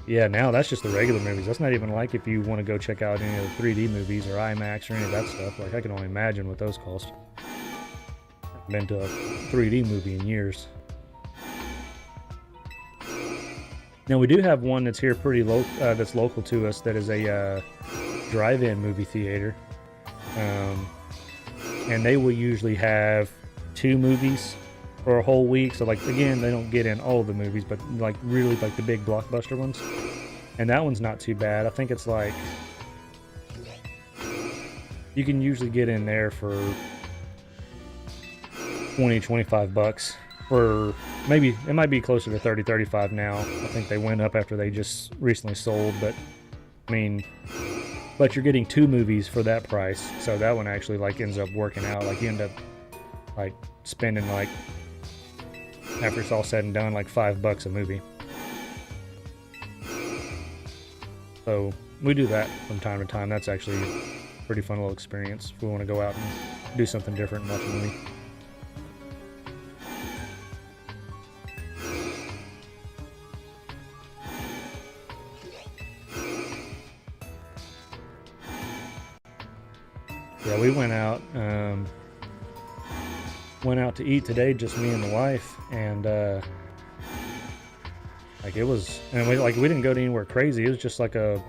Yeah, now that's just the regular movies. That's not even like if you want to go check out any of the 3D movies or IMAX or any of that stuff. Like I can only imagine what those cost. I've been to a 3D movie in years. Now we do have one that's here pretty low, that's local to us. That is a drive-in movie theater, and they will usually have 2 movies for a whole week. So like again, they don't get in all the movies, but like really like the big blockbuster ones. And that one's not too bad. I think it's like you can usually get in there for 20, 25 bucks. For maybe it might be closer to 30, 35 now. I think they went up after they just recently sold, but I mean, but you're getting 2 movies for that price. So that one actually like ends up working out. Like you end up like spending like, after it's all said and done, like $5 a movie. So we do that from time to time. That's actually a pretty fun little experience if we want to go out and do something different and watch a movie. Yeah, we went out to eat today, just me and the wife, and like it was, and we didn't go to anywhere crazy. It was just like a,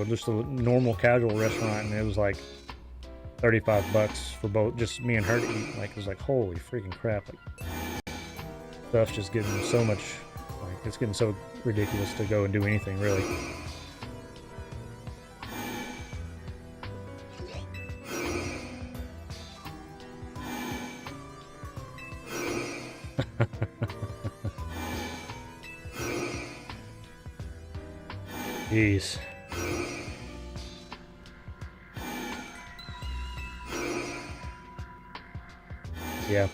just a normal casual restaurant, and it was like 35 bucks for both, just me and her to eat. Like it was like, holy freaking crap! Like stuff's just getting so much, like it's getting so ridiculous to go and do anything really. Jeez. Yeah.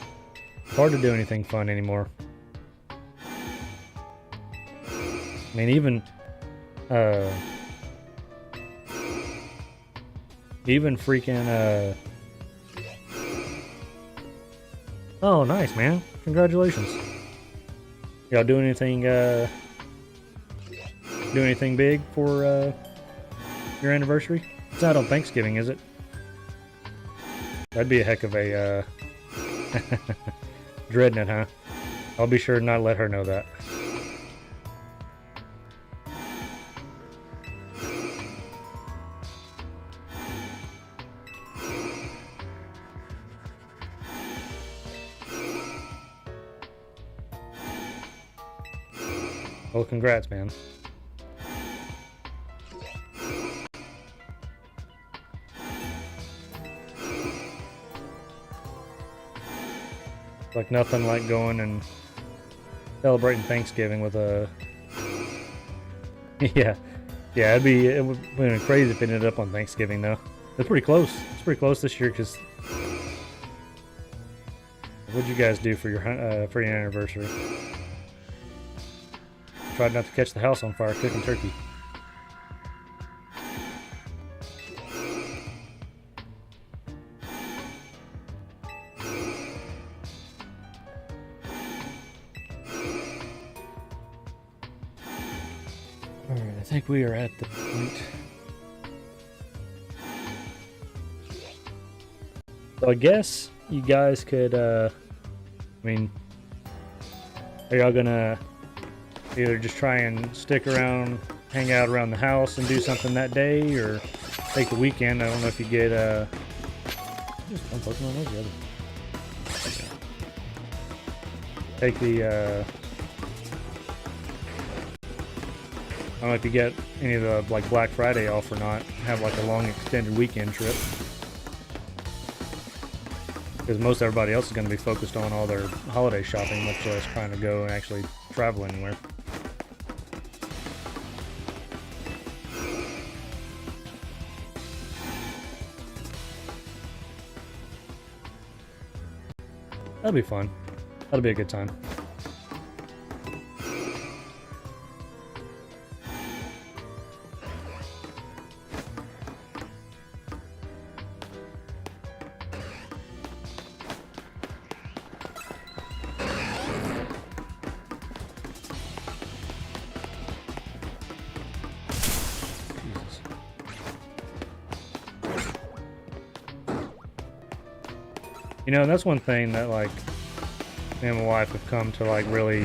It's hard to do anything fun anymore. I mean, even freaking oh, nice, man. Congratulations. Y'all doing anything big for your anniversary? It's not on Thanksgiving, is it? That'd be a heck of a dreading it, huh? I'll be sure not to let her know that. Well, congrats, man. Like nothing like going and celebrating Thanksgiving with a yeah, it would have been crazy if it ended up on Thanksgiving though. It's pretty close. It's pretty close this year. Because what'd you guys do for your anniversary? Tried not to catch the house on fire cooking turkey. Alright, I think we are at the point. So I guess you guys could, I mean, are y'all gonna either just try and stick around, hang out around the house and do something that day, or take the weekend? I don't know if you get, just one Pokemon over the other. Take the, I don't know if you get any of the, like, Black Friday off or not. Have, like, a long extended weekend trip. Because most everybody else is going to be focused on all their holiday shopping, much less trying to go and actually travel anywhere. That'll be fun. That'll be a good time. You know, that's one thing that like me and my wife have come to like really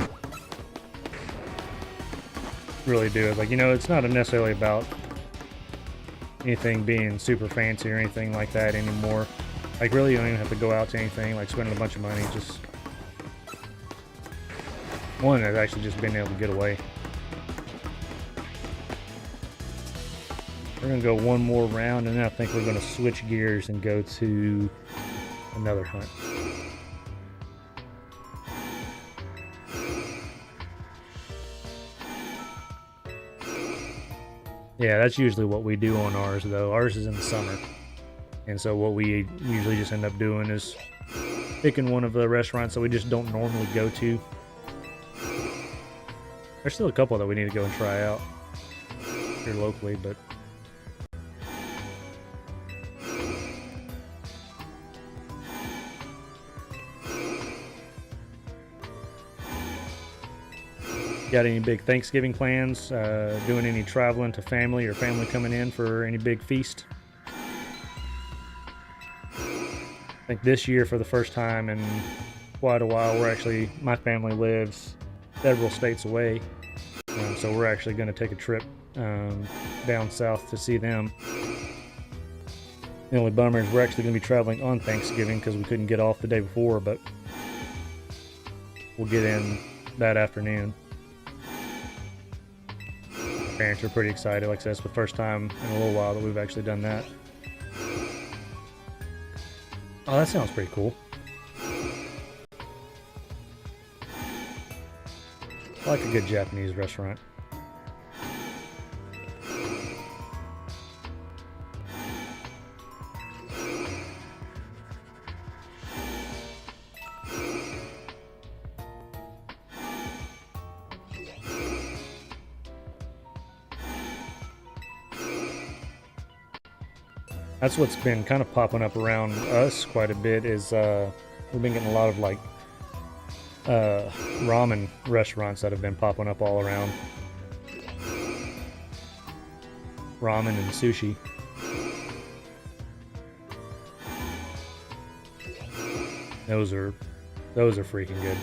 do is like, you know, it's not necessarily about anything being super fancy or anything like that anymore. Like really you don't even have to go out to anything like spending a bunch of money. Just one is actually just being able to get away. We're gonna go one more round and then I think we're gonna switch gears and go to another hunt. Yeah, that's usually what we do on ours though. Ours is in the summer. And so what we usually just end up doing is picking one of the restaurants that we just don't normally go to. There's still a couple that we need to go and try out here locally, but got any big Thanksgiving plans? Doing any traveling to family or family coming in for any big feast? I think this year for the first time in quite a while, my family lives several states away. So we're actually going to take a trip down south to see them. The only bummer is we're actually going to be traveling on Thanksgiving because we couldn't get off the day before, but we'll get in that afternoon. Parents are pretty excited. Like I said, it's the first time in a little while that we've actually done that. Oh, that sounds pretty cool. I like a good Japanese restaurant. That's what's been kind of popping up around us quite a bit is we've been getting a lot of like ramen restaurants that have been popping up all around. Ramen and sushi. Those are freaking good.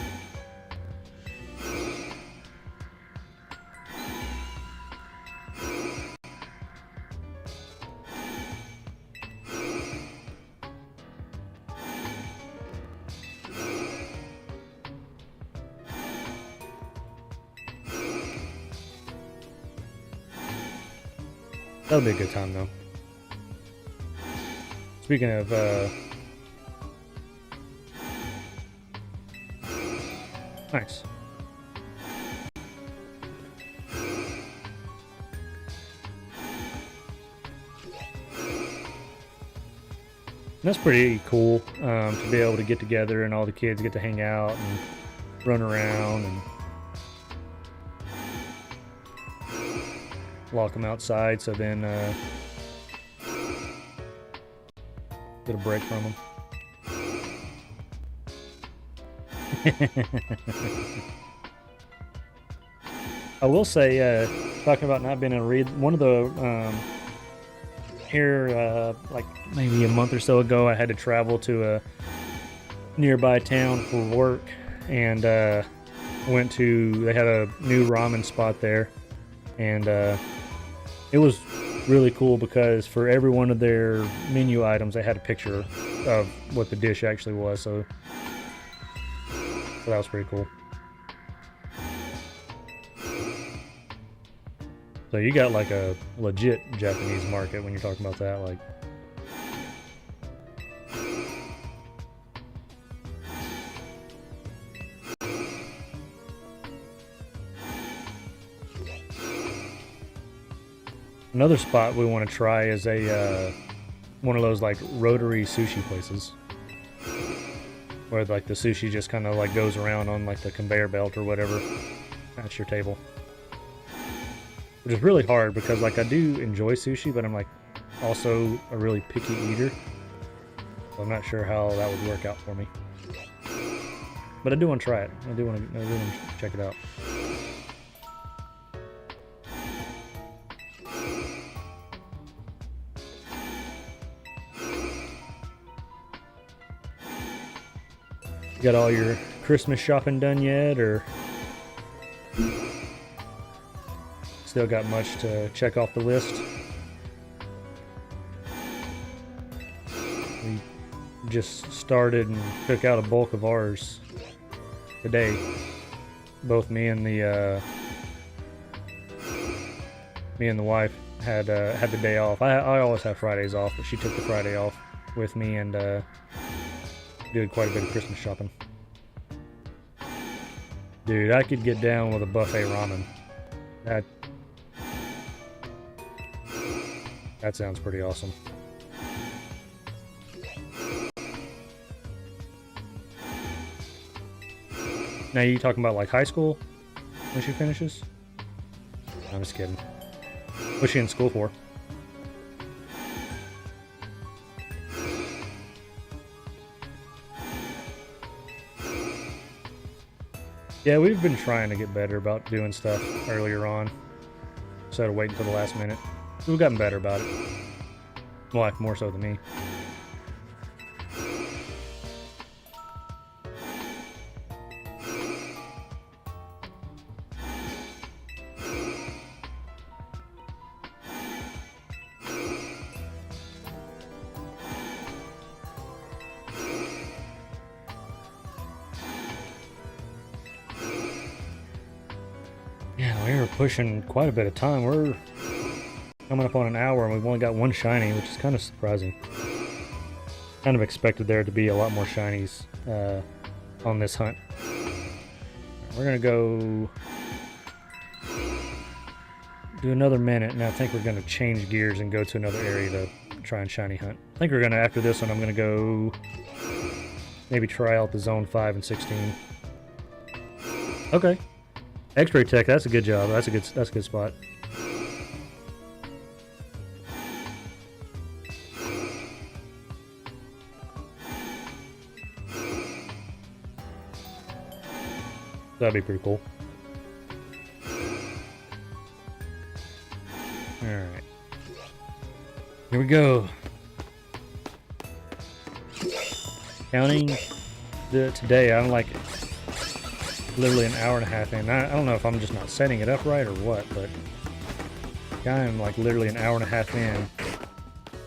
That'll be a good time though. Speaking of nice. That's pretty cool to be able to get together and all the kids get to hang out and run around and lock them outside so then get a break from them. I will say, talking about not being able to read, one of the here like maybe a month or so ago, I had to travel to a nearby town for work, and they had a new ramen spot there, and it was really cool because for every one of their menu items they had a picture of what the dish actually was, so that was pretty cool. So you got like a legit Japanese market when you're talking about that, like. Another spot we want to try is a one of those like rotary sushi places where like the sushi just kind of like goes around on like the conveyor belt or whatever at your table. Which is really hard because like I do enjoy sushi, but I'm like also a really picky eater. So I'm not sure how that would work out for me. But I do want to try it. I do want to check it out. got all your Christmas shopping done yet, or still got much to check off the list? We just started and took out a bulk of ours today. Both me and the wife had the day off. I always have Fridays off, but she took the Friday off with me and did quite a bit of Christmas shopping. Dude, I could get down with a buffet ramen. That sounds pretty awesome. Now, you talking about like high school when she finishes? I'm just kidding. What's she in school for? Yeah, we've been trying to get better about doing stuff earlier on, instead of waiting until the last minute. We've gotten better about it. Well, more so than me. Yeah, we were pushing quite a bit of time. We're coming up on an hour and we've only got one shiny, which is kind of surprising. Kind of expected there to be a lot more shinies on this hunt. We're gonna go do another minute, and I think we're gonna change gears and go to another area to try and shiny hunt. I think we're gonna, after this one, I'm gonna go maybe try out the zone 5 and 16. Okay. X-ray tech, that's a good job. That's a good spot. That'd be pretty cool. Alright. Here we go. Counting today, I'm like literally an hour and a half in. I don't know if I'm just not setting it up right or what, but I'm like literally an hour and a half in,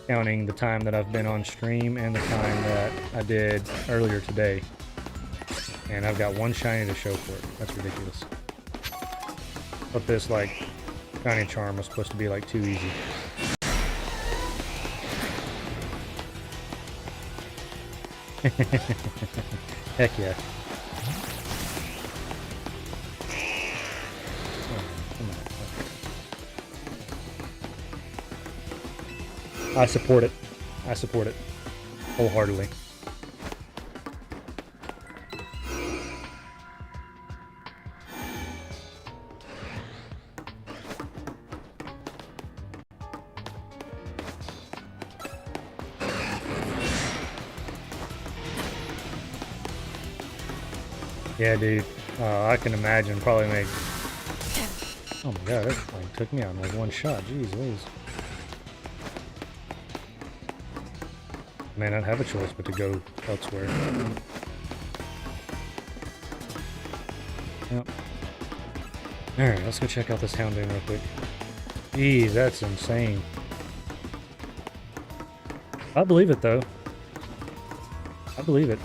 counting the time that I've been on stream and the time that I did earlier today. And I've got one shiny to show for it. That's ridiculous. But this like shiny charm was supposed to be like too easy. Heck yeah. I support it. I support it wholeheartedly. Yeah, dude. I can imagine probably make... Oh my god, that thing took me out in like one shot. Jeez Louise. Man, I'd have a choice but to go elsewhere. Yep. Alright, let's go check out this Houndoom real quick. Jeez, that's insane. I believe it, though. I believe it.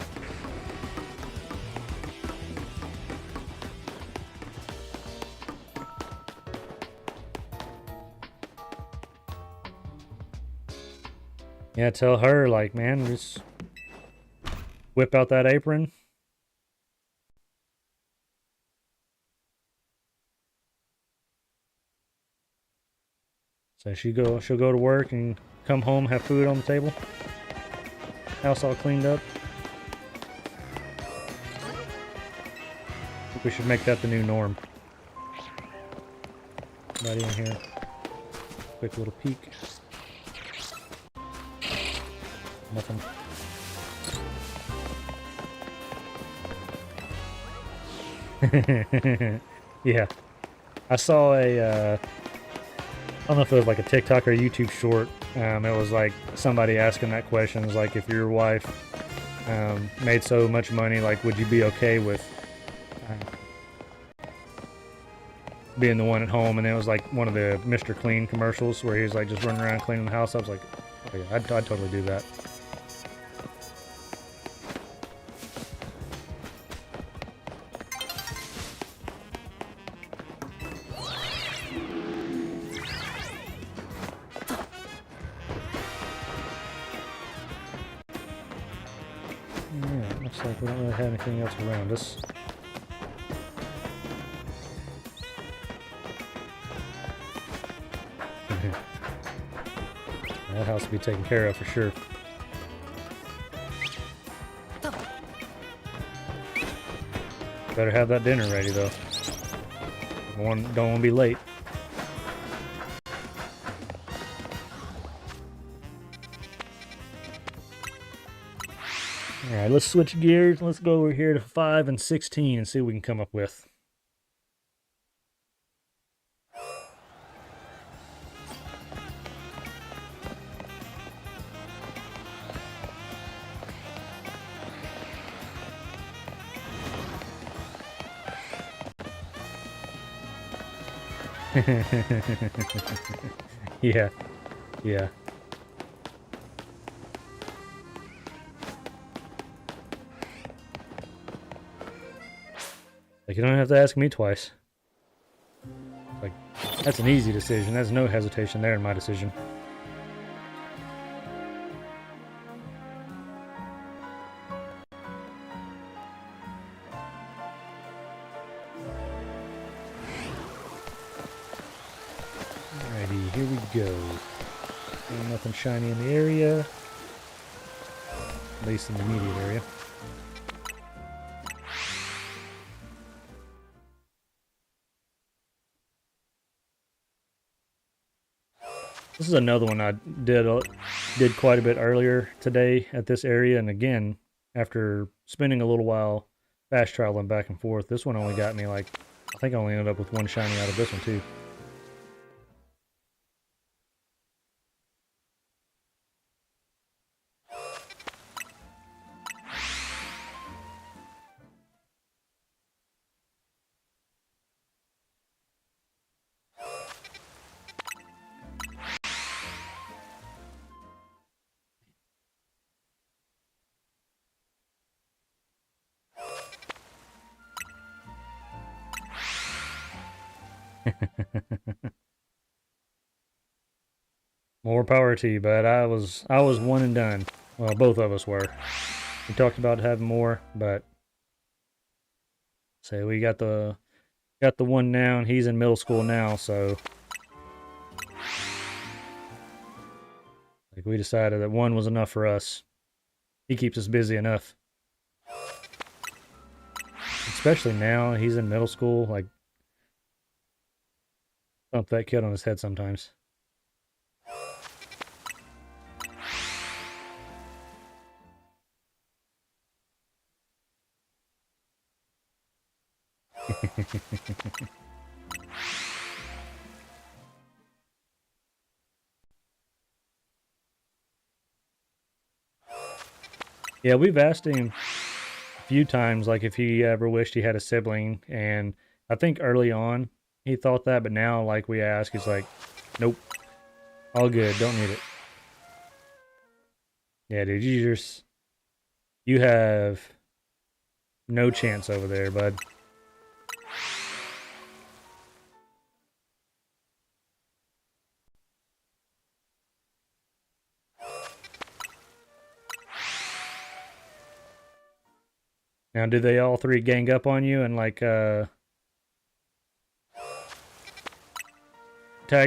Yeah, tell her, like, man, just whip out that apron. So she'll go to work and come home, have food on the table. House all cleaned up. I think we should make that the new norm. Anybody in here? Quick little peek. Nothing. Yeah. I saw a, I don't know if it was like a TikTok or a YouTube short. It was like somebody asking that question. It was like, if your wife made so much money, like, would you be okay with being the one at home? And it was like one of the Mr. Clean commercials where he was like just running around cleaning the house. I was like, oh yeah, I'd totally do that. Yeah, looks like we don't really have anything else around us. That house will be taken care of for sure. Better have that dinner ready though. Don't want to be late. Alright, let's switch gears. Let's go over here to 5 and 16 and see what we can come up with. Yeah, yeah. Like, you don't have to ask me twice. Like, that's an easy decision. There's no hesitation there in my decision. Alrighty, here we go. Nothing shiny in the area. At least in the immediate area. This is another one I did quite a bit earlier today at this area, and again, after spending a little while fast traveling back and forth, this one only got me like, I think I only ended up with one shiny out of this one too. More power to you, but I was one and done. Well, both of us were. We talked about having more, but say we got the one now, and he's in middle school now, so like we decided that one was enough for us. He keeps us busy enough. Especially now, he's in middle school, like thump that kid on his head sometimes. Yeah, we've asked him a few times, like if he ever wished he had a sibling, and I think early on he thought that, but now like we ask, he's like, nope, all good, don't need it. Yeah, dude, you have no chance over there, bud. Now, do they all three gang up on you and like tag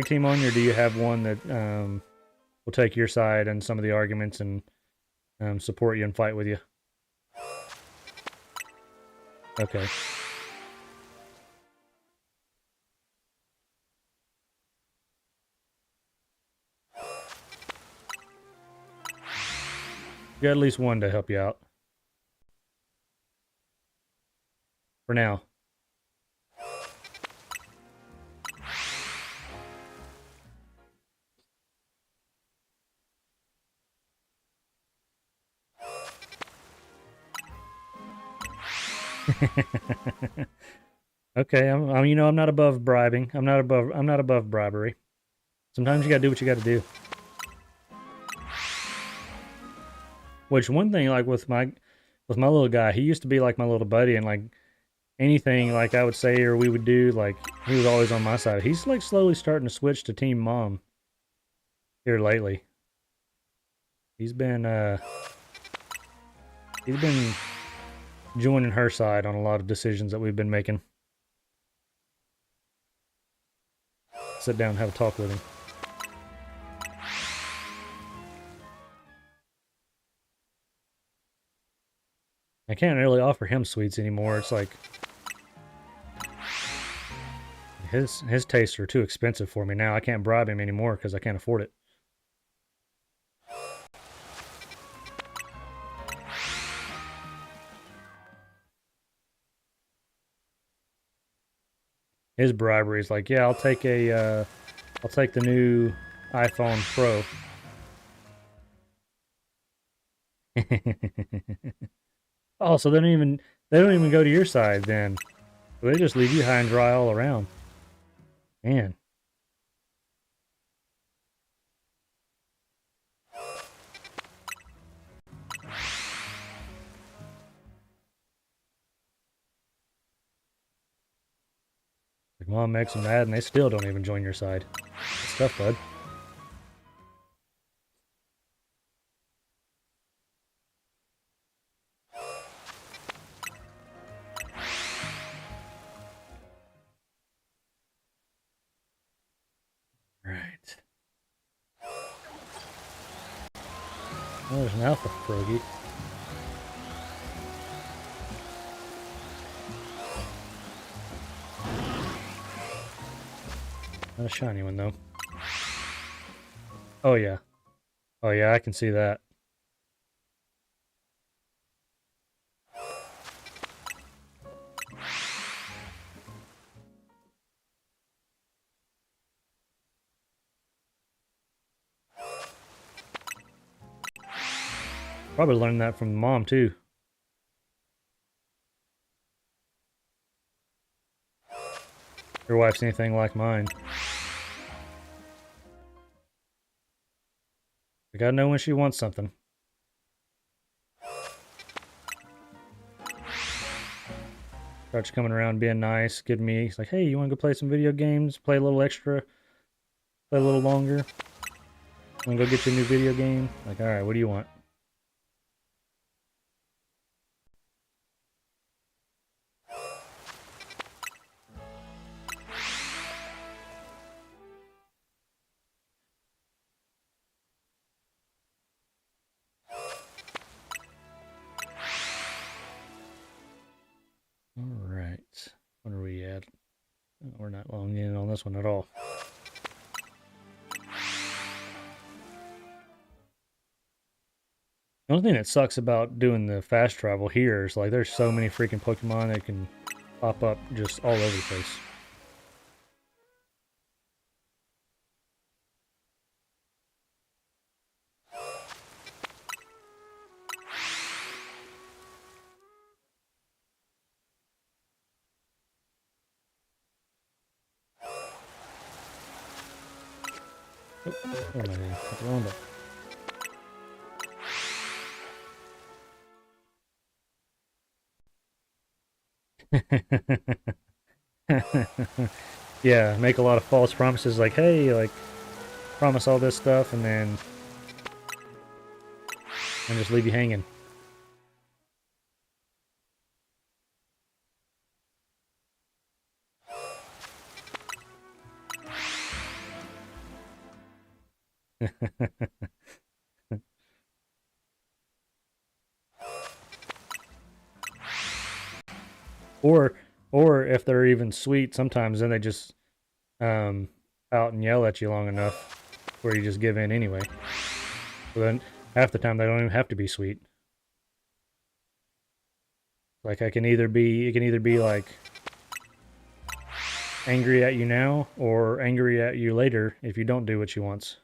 team on you, or do you have one that will take your side in some of the arguments and support you and fight with you? Okay. You got at least one to help you out. For now. Okay, you know, I'm not above bribing. I'm not above bribery. Sometimes you gotta do what you gotta do. Which one thing, like with my little guy, he used to be like my little buddy, and like anything like I would say or we would do, like he was always on my side. He's like slowly starting to switch to Team Mom here lately. He's been uh he's been joining her side on a lot of decisions that we've been making. Sit down and have a talk with him. I can't really offer him sweets anymore. It's like his tastes are too expensive for me now. I can't bribe him anymore because I can't afford it. His bribery is like, yeah, I'll take the new iPhone Pro. Oh, so they don't even go to your side then. They just leave you high and dry all around. Man. Like mom makes them mad and they still don't even join your side. It's tough, bud. Right. Oh, there's an alpha froggy. Not a shiny one though. Oh yeah. Oh yeah, I can see that. Probably learned that from mom too. Your wife's anything like mine. You gotta know when she wants something. Starts coming around being nice, giving me, he's like, hey, you wanna go play some video games? Play a little extra? Play a little longer? Wanna go get you a new video game? Like, alright, what do you want? Alright. What are we at? We're not long in on this one at all. The only thing that sucks about doing the fast travel here is like there's so many freaking Pokemon that can pop up just all over the place. Oh, what am I doing? Hit the wrong button. Yeah, make a lot of false promises like, hey, like, promise all this stuff and just leave you hanging. or or if they're even sweet, sometimes then they just um out and yell at you long enough where you just give in anyway. So then half the time they don't even have to be sweet. Like it can either be like angry at you now or angry at you later if you don't do what she wants.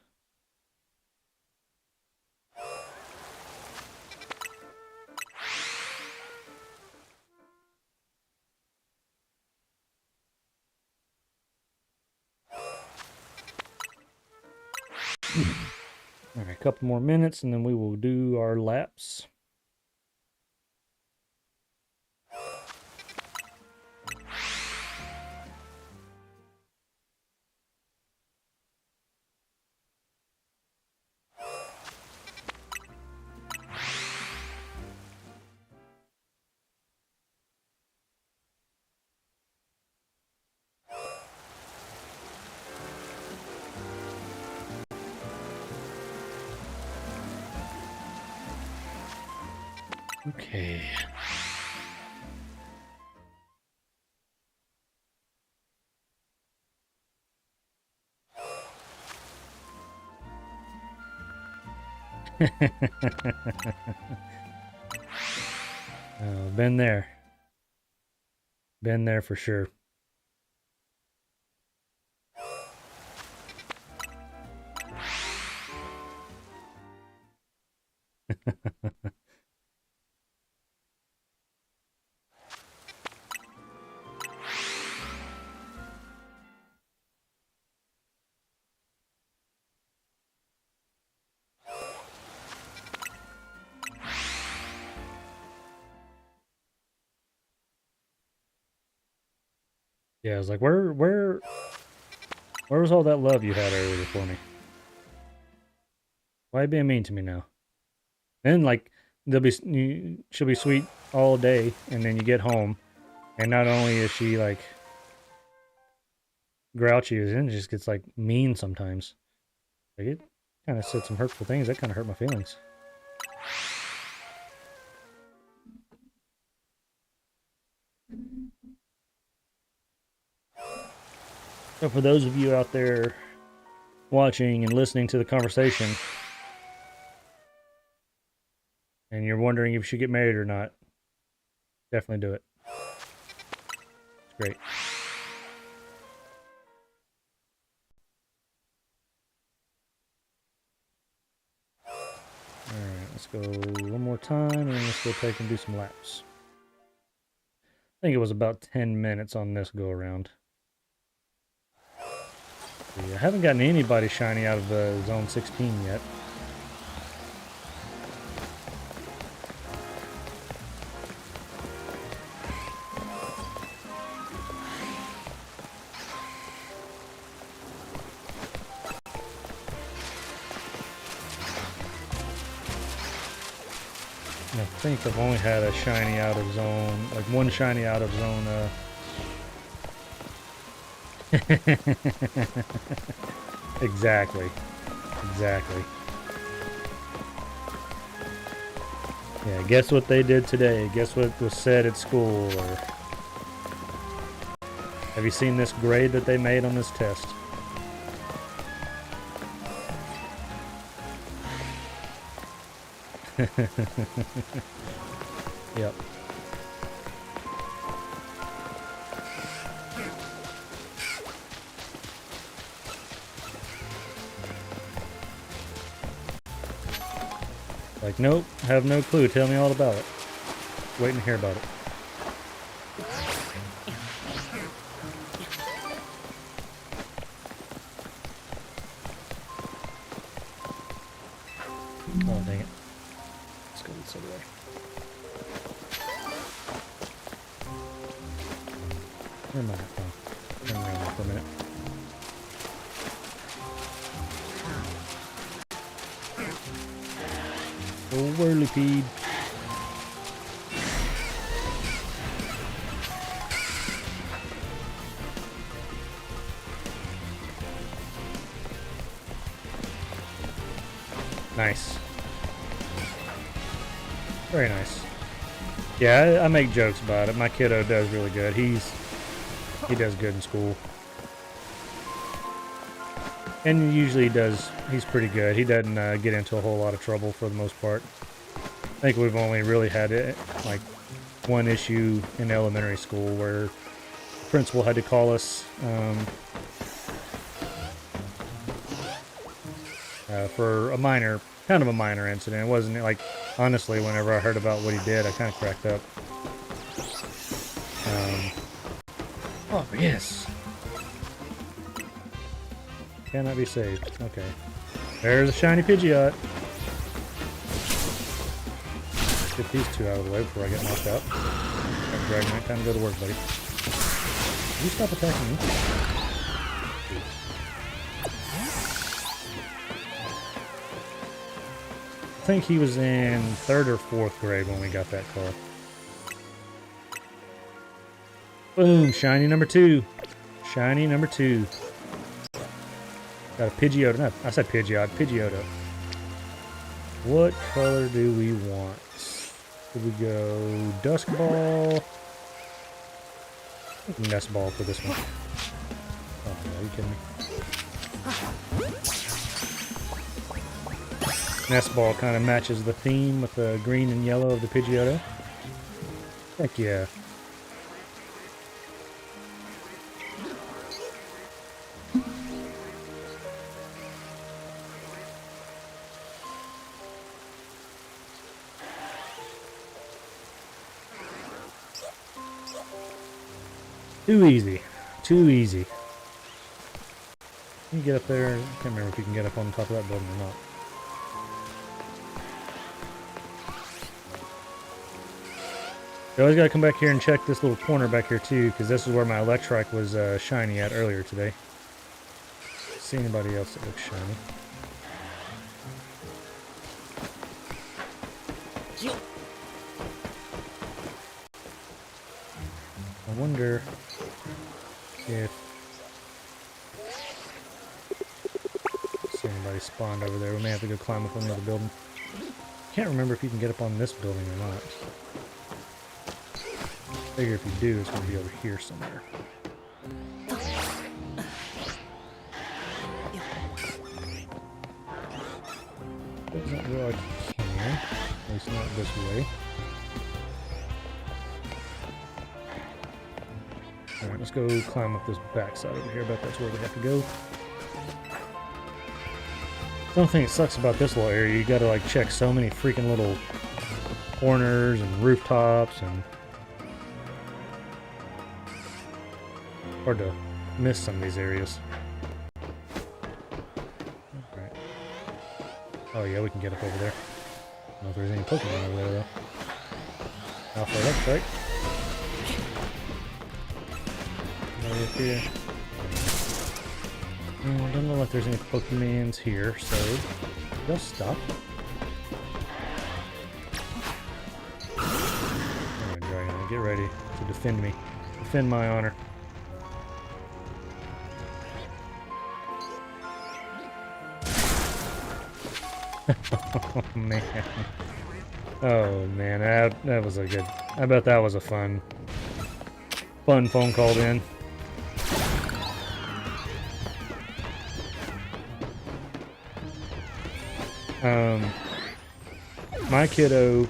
All right, a couple more minutes and then we will do our laps. Okay. Been there. Been there for sure. Yeah, I was like, where was all that love you had earlier for me? Why are you being mean to me now? Then like she'll be sweet all day, and then you get home, and not only is she like grouchy, then it just gets like mean sometimes. Like it kind of said some hurtful things that kind of hurt my feelings. So for those of you out there watching and listening to the conversation, and you're wondering if you should get married or not, definitely do it. It's great. Alright, let's go one more time, and then let's go take and do some laps. I think it was about 10 minutes on this go around. Yeah, I haven't gotten anybody shiny out of Zone 16 yet. I think I've only had a shiny out of zone, like one shiny out of zone, Exactly. Exactly. Yeah, guess what they did today? Guess what was said at school? Or have you seen this grade that they made on this test? Yep. Like, nope, have no clue. Tell me all about it. Waiting to hear about it. Oh, dang it. Let's go this other way. Never mind. Oh, turn around for a minute. Oh, whirlipede. Nice. Very nice. Yeah, I make jokes about it. My kiddo does really good. He does good in school. And usually he's pretty good. He doesn't get into a whole lot of trouble for the most part. I think we've only really had like one issue in elementary school where the principal had to call us for kind of a minor incident. It wasn't like, honestly, whenever I heard about what he did, I kind of cracked up. Oh, yes. Cannot be saved. Okay. There's a shiny Pidgeot. Get these two out of the way before I get knocked out. Alright, Dragonite, time to go to work, buddy. Will you stop attacking me? I think he was in 3rd or 4th grade when we got that call. Boom! Shiny number 2. Shiny number 2. Got a Pidgeotto. No, I said Pidgeot. Pidgeotto. What color do we want? Should we go Dusk Ball? Nest Ball for this one. Oh, no, are you kidding me? Nest Ball kind of matches the theme with the green and yellow of the Pidgeotto. Heck yeah. Too easy. Too easy. Can you get up there? I can't remember if you can get up on top of that building or not. You always gotta come back here and check this little corner back here too, because this is where my Electrike was shiny at earlier today. See anybody else that looks shiny? I wonder if see anybody spawned over there. We may have to go climb up on the other building. Can't remember if you can get up on this building or not. Figure if you do, it's going to be over here somewhere. Doesn't look like you can. At least not this way. Alright, let's go climb up this backside over here. I bet that's where we have to go. The only thing that sucks about this little area, you gotta like check so many freaking little corners and rooftops, and hard to miss some of these areas. Alright. Oh yeah, we can get up over there. I don't know if there's any Pokemon over there though. Alpha Electrike. Right up here. Don't know if there's any Pokemons here, so just stop. Alright, Dragon, get ready to defend me. Defend my honor. Oh man. Oh man, that was a good, I bet that was a fun phone call in. My kiddo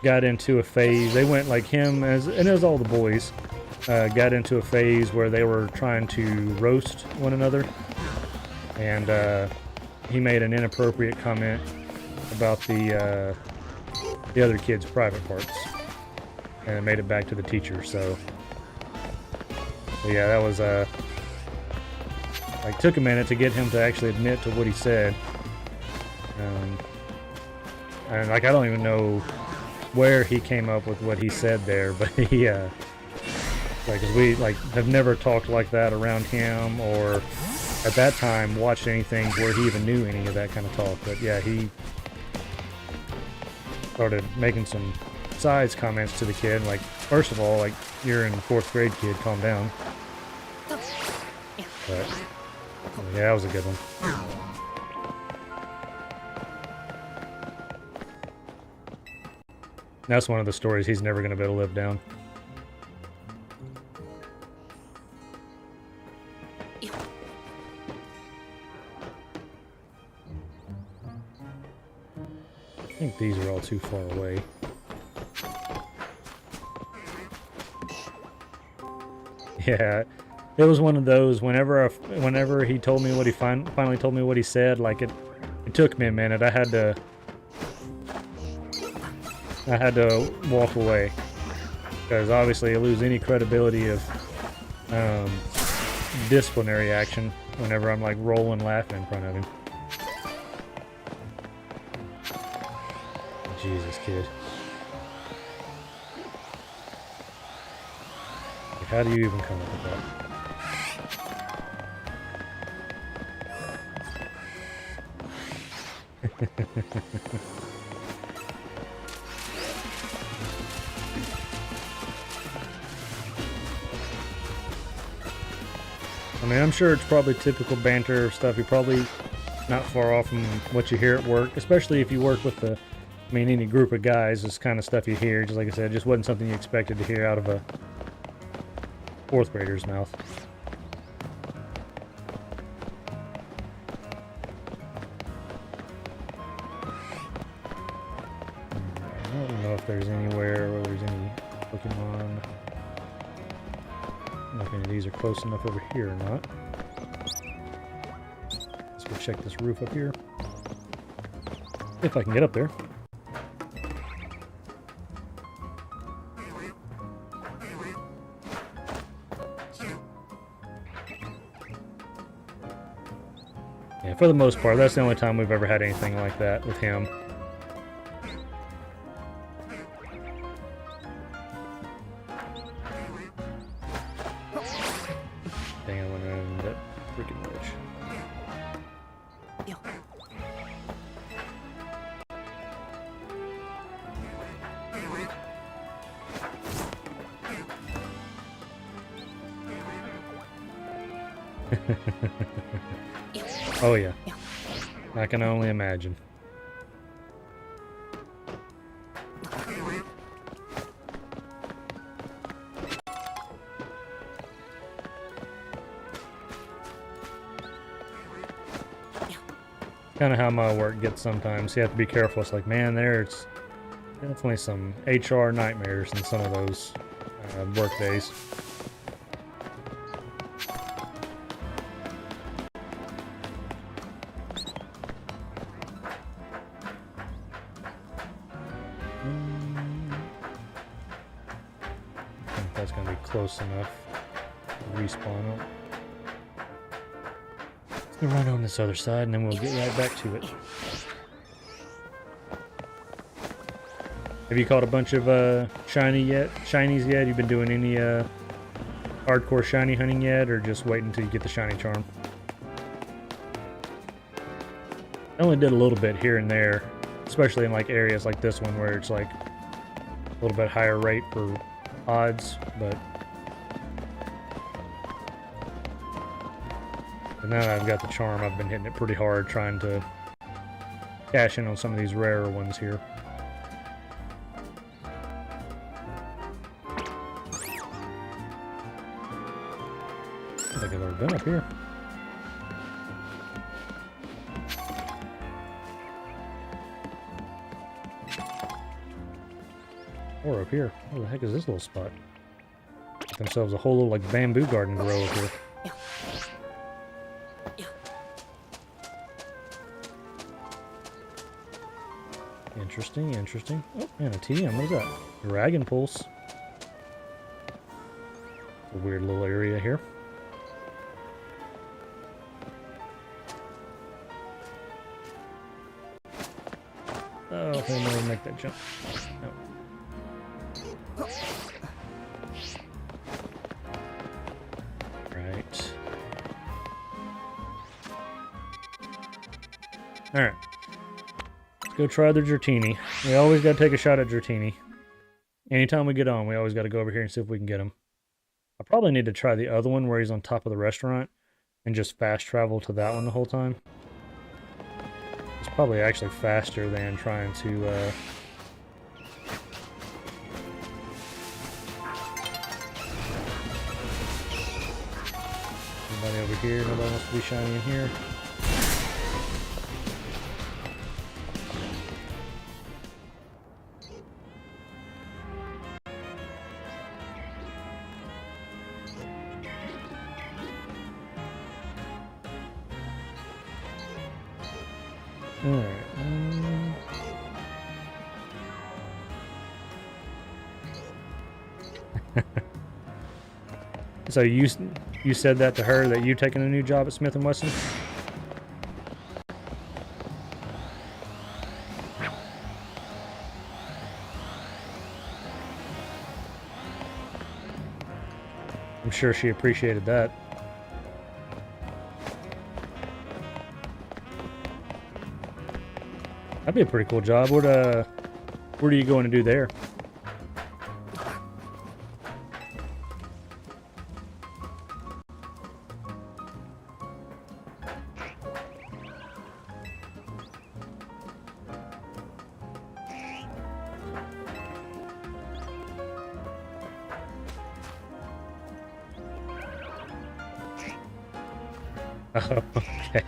got into a phase, they went like him, and as all the boys, got into a phase where they were trying to roast one another, and he made an inappropriate comment about the other kid's private parts, and it made it back to the teacher, so yeah, that was, like, took a minute to get him to actually admit to what he said. And like, I don't even know where he came up with what he said there, but he, like, 'cause we, like, have never talked like that around him, or at that time watched anything where he even knew any of that kind of talk. But yeah, he started making some size comments to the kid, like, first of all, like, you're in 4th grade, kid, calm down. But yeah, that was a good one. That's one of the stories he's never going to be able to live down. I think these are all too far away. Yeah, it was one of those, whenever he told me what he finally told me what he said, like, it took me a minute. I had to walk away, because obviously you lose any credibility of disciplinary action whenever I'm like rolling laughing in front of him. Jesus, kid. Like, how do you even come up with that? I mean, I'm sure it's probably typical banter stuff. You're probably not far off from what you hear at work, especially if you work with the, I mean, any group of guys. This kind of stuff you hear, just like I said, just wasn't something you expected to hear out of a fourth grader's mouth. I don't know if there's anywhere where there's any Pokemon. I don't know if any of these are close enough over here or not. Let's go check this roof up here. If I can get up there. Yeah, for the most part, that's the only time we've ever had anything like that with him. Dang, I went around that freaking ledge. Oh yeah, I can only imagine. Kind of how my work gets sometimes. You have to be careful. It's like, man, there's definitely some HR nightmares in some of those work days. I think that's going to be close enough to respawn them. Let's go right on this other side and then we'll get right back to it. Have you caught a bunch of shinies yet? You've been doing any hardcore shiny hunting yet, or just waiting until you get the shiny charm? I only did a little bit here and there, especially in like areas like this one where it's like a little bit higher rate for odds, but now that I've got the charm, I've been hitting it pretty hard trying to cash in on some of these rarer ones here. I think I've ever been up here. Or up here. Where the heck is this little spot? Got themselves a whole little like bamboo garden grow up here. Interesting, interesting. Oh, and a TM. What is that? Dragon Pulse. A weird little area here. Oh, he'll never make that jump. No. Right. Alright. Let's go try the Dratini. We always got to take a shot at Dratini. Anytime we get on, we always got to go over here and see if we can get him. I probably need to try the other one where he's on top of the restaurant and just fast travel to that one the whole time. It's probably actually faster than trying to nobody over here, nobody wants to be shiny in here. Alright. So you said that to her, that you taking a new job at Smith & Wesson? sure she appreciated that. That'd be a pretty cool job. What are you going to do there? Oh, okay.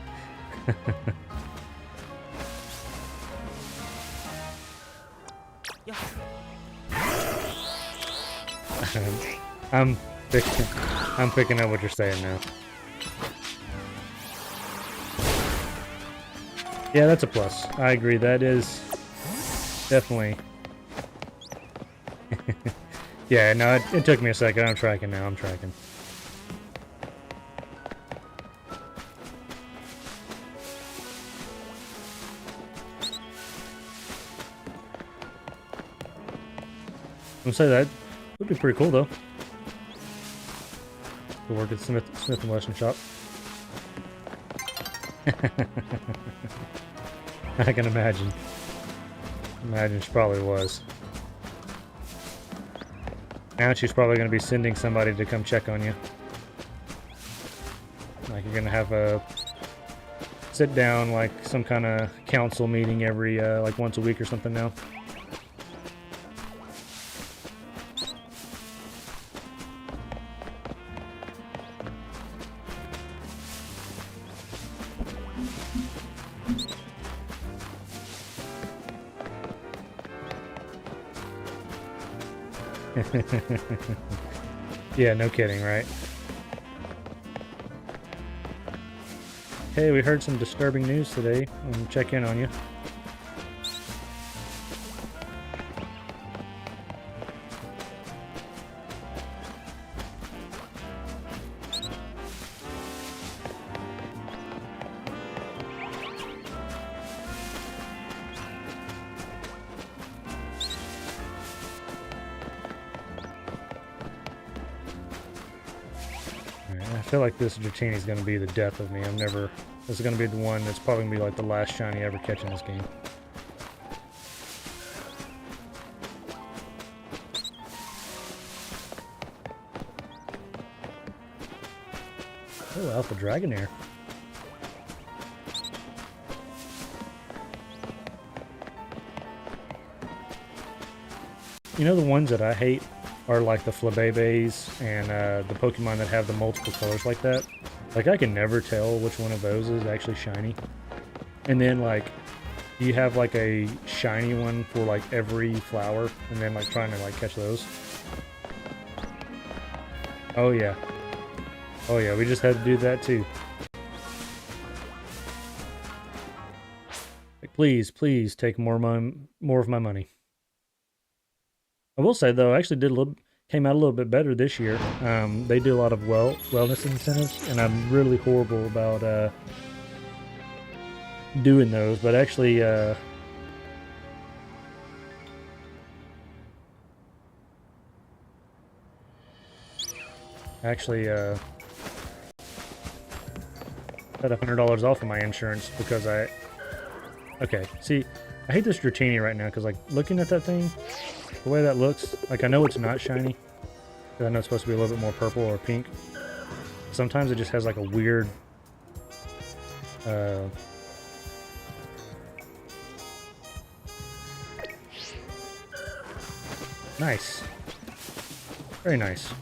I'm picking up what you're saying now. Yeah, that's a plus. I agree. That is definitely. Yeah, no, it took me a second. I'm tracking now. I'm tracking. I'm gonna say that would be pretty cool though. To work at Smith and Wesson shop. I can imagine. Imagine she probably was. Now she's probably going to be sending somebody to come check on you. Like you're going to have a sit down, like some kind of council meeting every like once a week or something now. Yeah, no kidding, right? Hey, we heard some disturbing news today. I'll check in on you. I feel like this Dratini is going to be the death of me. This is going to be the one that's probably going to be like the last shiny I ever catch in this game. Oh, Alpha Dragonair. You know the ones that I hate are like the Flabébés and the Pokemon that have the multiple colors like that. Like I can never tell which one of those is actually shiny. And then like you have like a shiny one for like every flower and then like trying to like catch those. Oh yeah. Oh yeah, we just had to do that too. Like, please take more of my money. I will say though, I actually came out a little bit better this year. They do a lot of wellness incentives, and I'm really horrible about doing those. But actually, got $100 off of my insurance because Okay, see, I hate this Dratini right now because like looking at that thing. The way that looks, like I know it's not shiny, because I know it's supposed to be a little bit more purple or pink. Sometimes it just has like a weird, nice, very nice.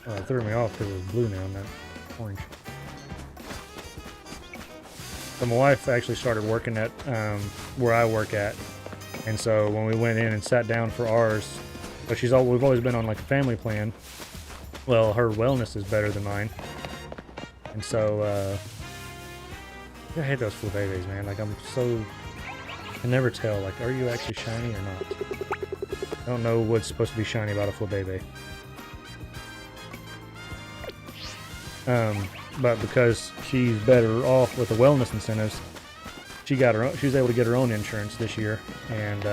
Oh, it threw me off because it was blue now, not orange. So my wife actually started working at where I work at, and so when we went in and sat down for ours, but we've always been on like a family plan. Well, her wellness is better than mine, and so I hate those Flabébés, man. Like I never tell. Like, are you actually shiny or not? I don't know what's supposed to be shiny about a Flabébé. But because she's better off with the wellness incentives, she was able to get her own insurance this year, and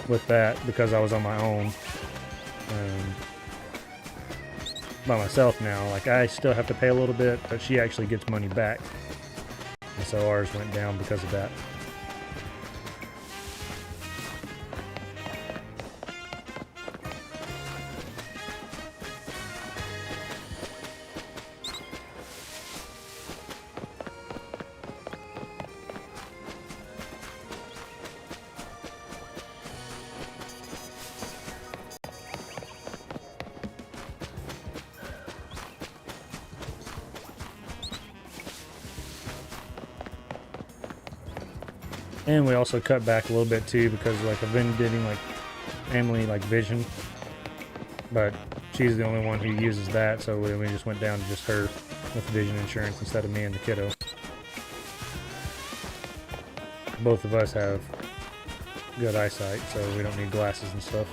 with that, because I was on my own, by myself now, like I still have to pay a little bit, but she actually gets money back, and so ours went down because of that. And we also cut back a little bit too, because like I've been getting like Emily like vision, but she's the only one who uses that, so we just went down to just her with vision insurance instead of me and the kiddo. Both of us have good eyesight, so we don't need glasses and stuff.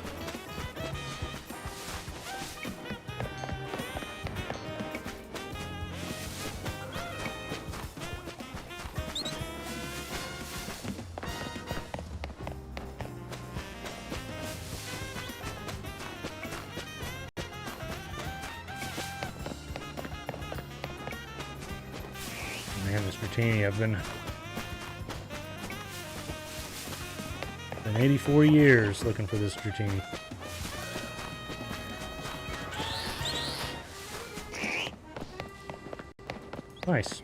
Man, this Rotini, I've been 84 years looking for this Rotini. Nice.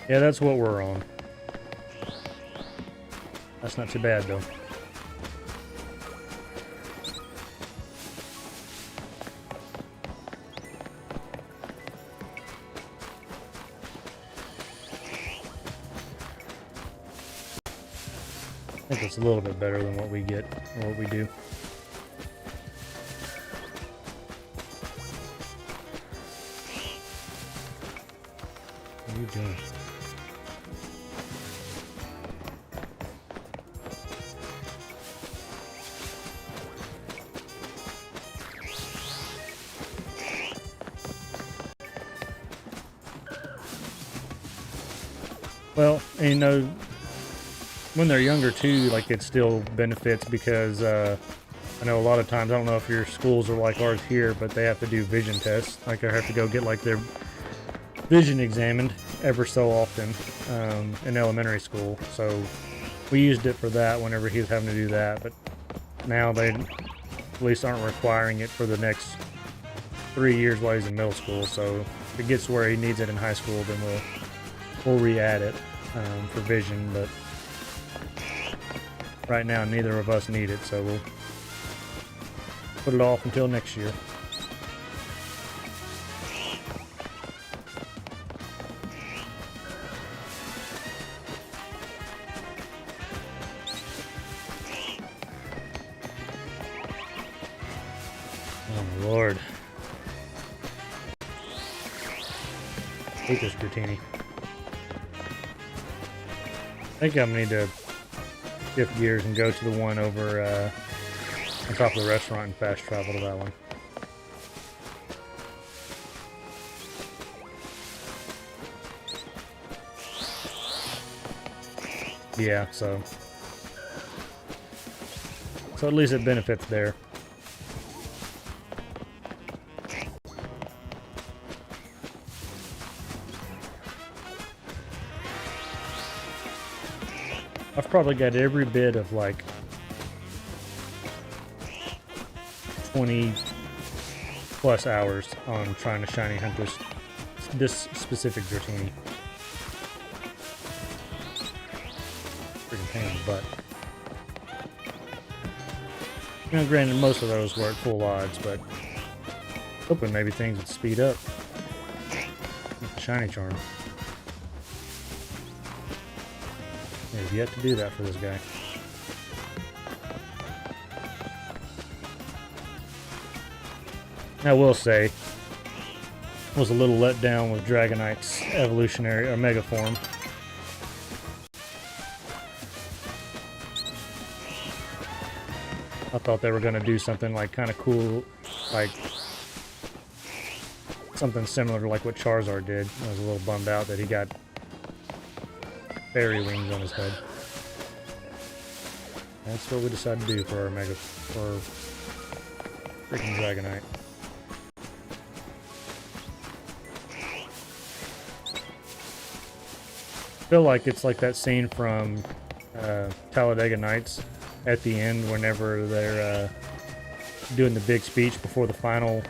Yeah, that's what we're on. That's not too bad though. I think it's a little bit better than what we get, or what we do. What are you doing? Well, and you know, when they're younger too, like it still benefits, because I know a lot of times, I don't know if your schools are like ours here, but they have to do vision tests. Like they have to go get like their vision examined ever so often in elementary school. So we used it for that whenever he was having to do that, but now they at least aren't requiring it for the next 3 years while he's in middle school. So if it gets to where he needs it in high school, then we'll re-add it for vision, but right now neither of us need it, so we'll put it off until next year. Oh Lord. I hate this Rotini. I think I'm gonna need to shift gears and go to the one over on top of the restaurant and fast travel to that one. Yeah, so at least it benefits there. I've probably got every bit of like 20 plus hours on trying to shiny hunt this specific Rotini. Freaking pain in the butt. You know, granted, most of those were at full odds, but hoping maybe things would speed up with the shiny charm. I've yet to do that for this guy. I will say, I was a little let down with Dragonite's evolutionary or mega form. I thought they were going to do something like kind of cool, like something similar to like what Charizard did. I was a little bummed out that he got fairy wings on his head. That's what we decided to do for our freaking Dragonite. I feel like it's like that scene from Talladega Nights at the end whenever they're doing the big speech before the final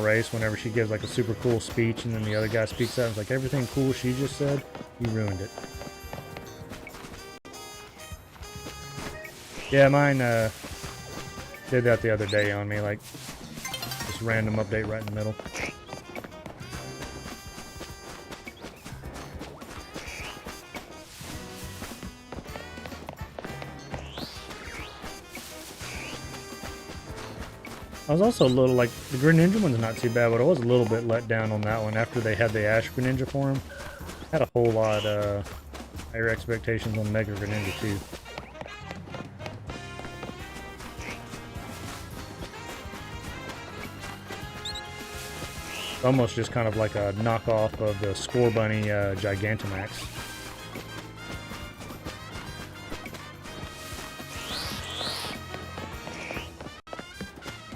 race, whenever she gives like a super cool speech and then the other guy speaks out and it's like, everything cool she just said, you ruined it. Yeah, mine did that the other day on me, like just random update right in the middle. I was also a little, like, the Greninja one's not too bad, but I was a little bit let down on that one after they had the Ash Greninja for him. Had a whole lot higher expectations on Mega Greninja too. It's almost just kind of like a knockoff of the Score Bunny Gigantamax.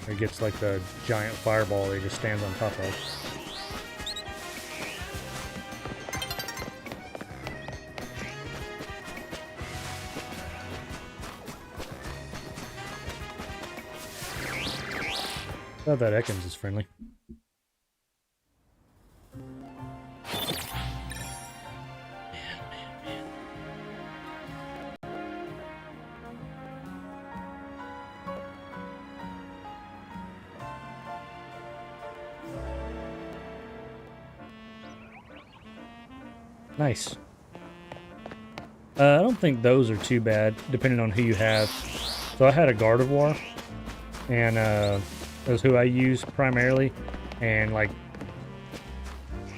It gets like the giant fireball that he just stands on top of. I thought that Ekans is friendly. Nice. I don't think those are too bad, depending on who you have. So I had a Gardevoir, and that's who I use primarily. And like,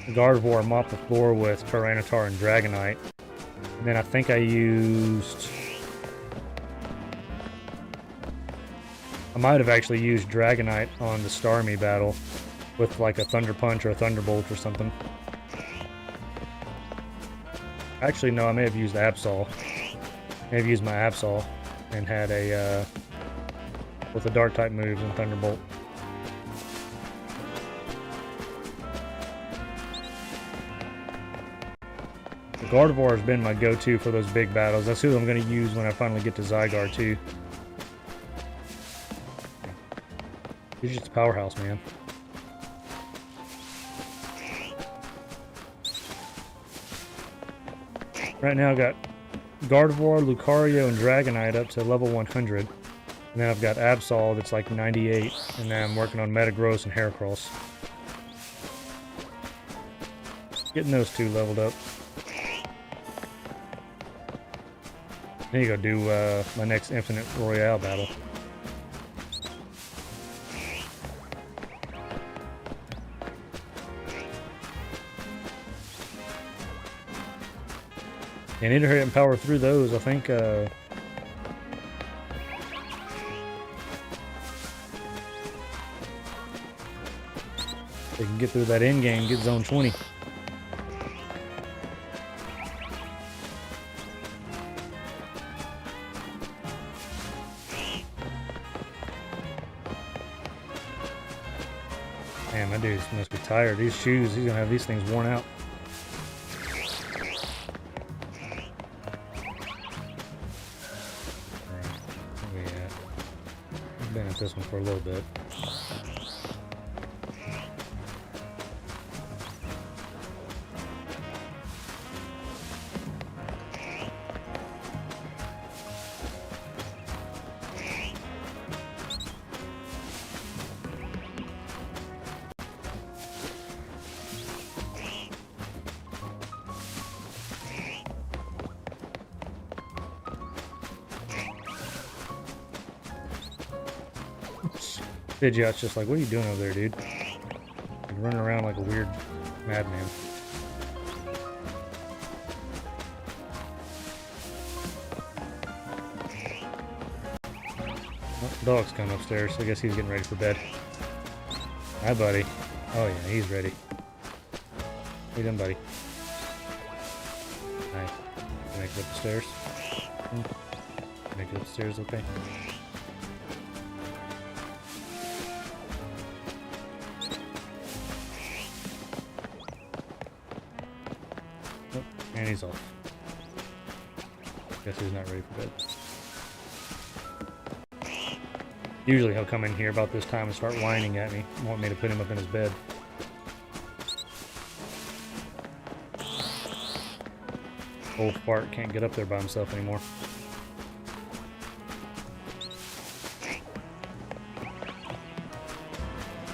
Gardevoir mopped the floor with Tyranitar and Dragonite. And then I think I might have actually used Dragonite on the Starmie battle with like a Thunder Punch or a Thunderbolt or something. Actually, no, I may have used Absol. May have used my Absol and had a, with the Dark type moves and Thunderbolt. The Gardevoir has been my go-to for those big battles. That's who I'm going to use when I finally get to Zygarde too. He's just a powerhouse, man. Right now I've got Gardevoir, Lucario, and Dragonite up to level 100. And then I've got Absol that's like 98. And then I'm working on Metagross and Heracross. Getting those two leveled up. Then you go do my next Infinite Royale battle. And need to hurry up and power through those. I think they can get through that end game, get zone 20. Man, my dude must be tired. These shoes, he's gonna have these things worn out. Been at this one for a little bit. Pidgeot's just like, what are you doing over there, dude? You're running around like a weird madman. Dog's coming upstairs, so I guess he's getting ready for bed. Hi, buddy. Oh yeah, he's ready. How you doing, buddy? Nice. Can I make it up the stairs? Make it upstairs, okay? Oh, and he's off. Guess he's not ready for bed. Usually he'll come in here about this time and start whining at me, want me to put him up in his bed. Old fart can't get up there by himself anymore.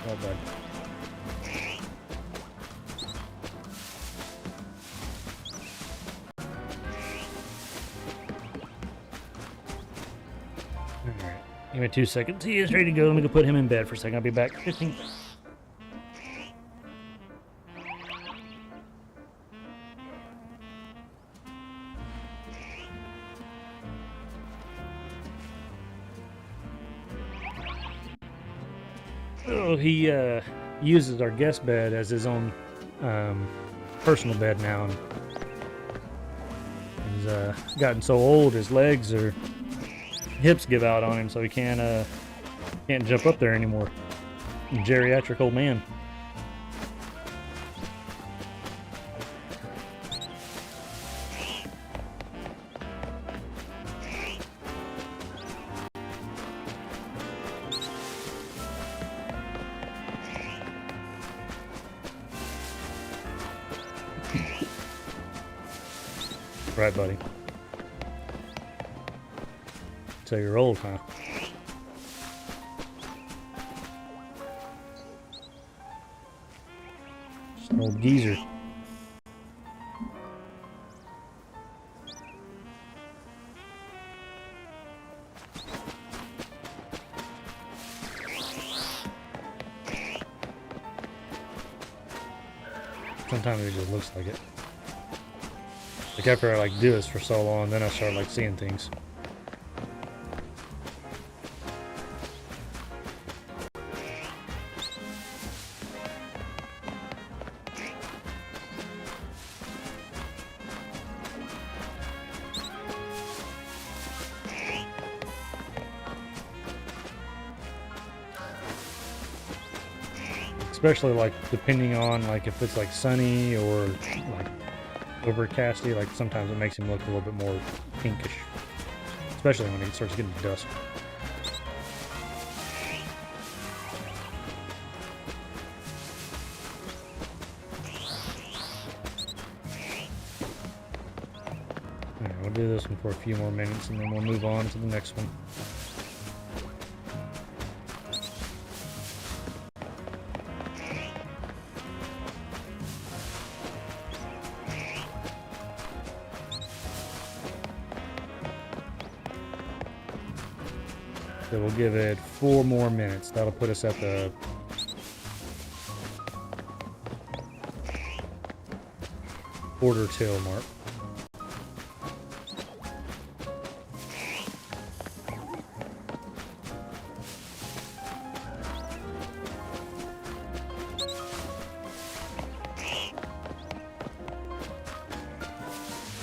Oh, bud. Alright. Give me 2 seconds. He is ready to go. Let me go put him in bed for a second. I'll be back. 15 seconds. Oh, he uses our guest bed as his own personal bed now. And he's gotten so old, his legs or hips give out on him, so he can't jump up there anymore. Geriatric old man. Right, buddy. So you're old, huh? Just an old geezer. Sometimes it just looks like it. Like after I like do this for so long, then I start like seeing things. Especially like depending on like if it's like sunny or like overcasty, like sometimes it makes him look a little bit more pinkish, especially when it starts getting dusk. Alright, we'll do this one for a few more minutes and then we'll move on to the next one. So we'll give it 4 more minutes. That'll put us at the quarter till mark.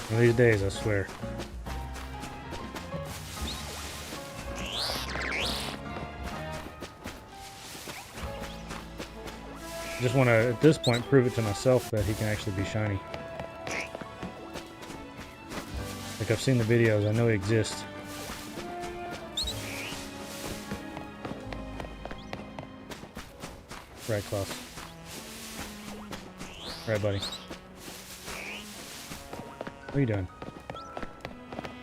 One of these days, I swear. Just want to, at this point, prove it to myself that he can actually be shiny. Like, I've seen the videos, I know he exists. Right, Klaus. Right, buddy. What are you doing?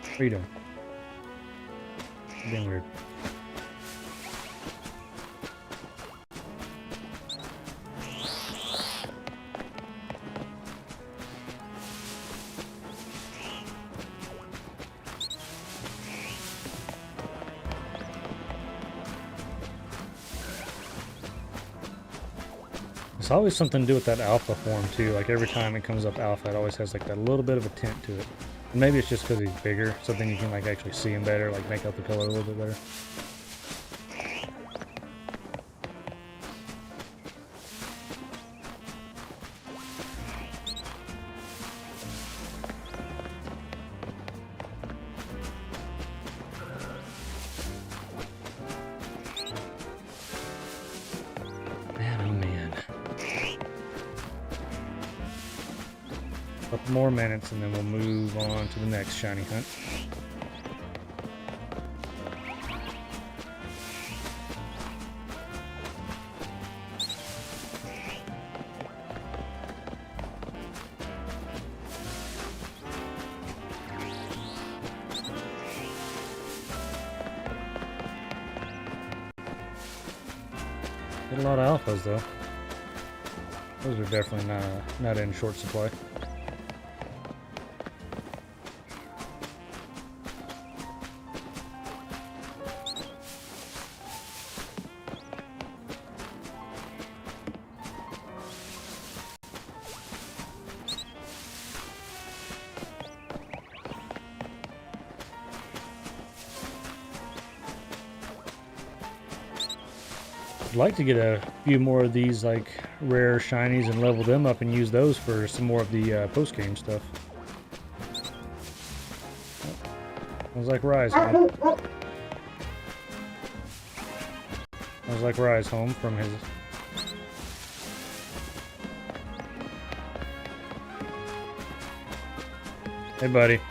What are you doing? You're being weird. It's always something to do with that alpha form too. Like every time it comes up alpha, it always has like that little bit of a tint to it. And maybe it's just because he's bigger, something you can like actually see him better, like make out the color a little bit better. A couple more minutes and then we'll move on to the next shiny hunt. Get a lot of alphas though. Those are definitely not in short supply. I'd like to get a few more of these like rare shinies and level them up and use those for some more of the post-game stuff. Sounds like Rise home. Sounds like Rise home from his... Hey buddy.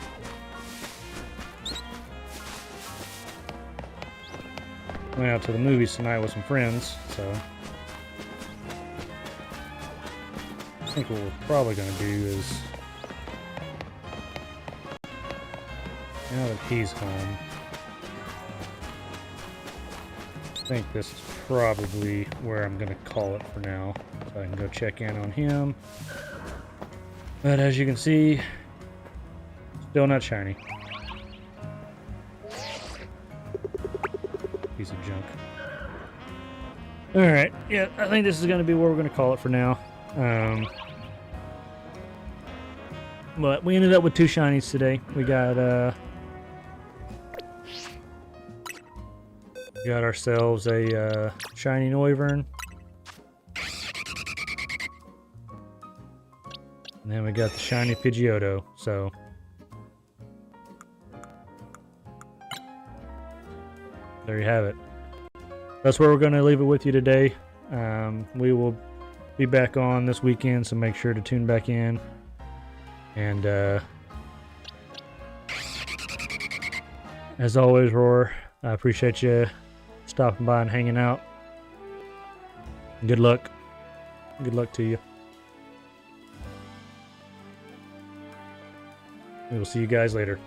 Went out to the movies tonight with some friends, so I think what we're probably going to do is, now that he's home, I think this is probably where I'm going to call it for now, so I can go check in on him. But as you can see, still not shiny. Piece of junk. Alright, yeah, I think this is going to be where we're going to call it for now. But we ended up with 2 shinies today. We got ourselves a shiny Noivern. And then we got the shiny Pidgeotto, so... there you have it. That's where we're going to leave it with you today. We will be back on this weekend, so make sure to tune back in. And as always, Roar, I appreciate you stopping by and hanging out. Good luck. Good luck to you. We will see you guys later.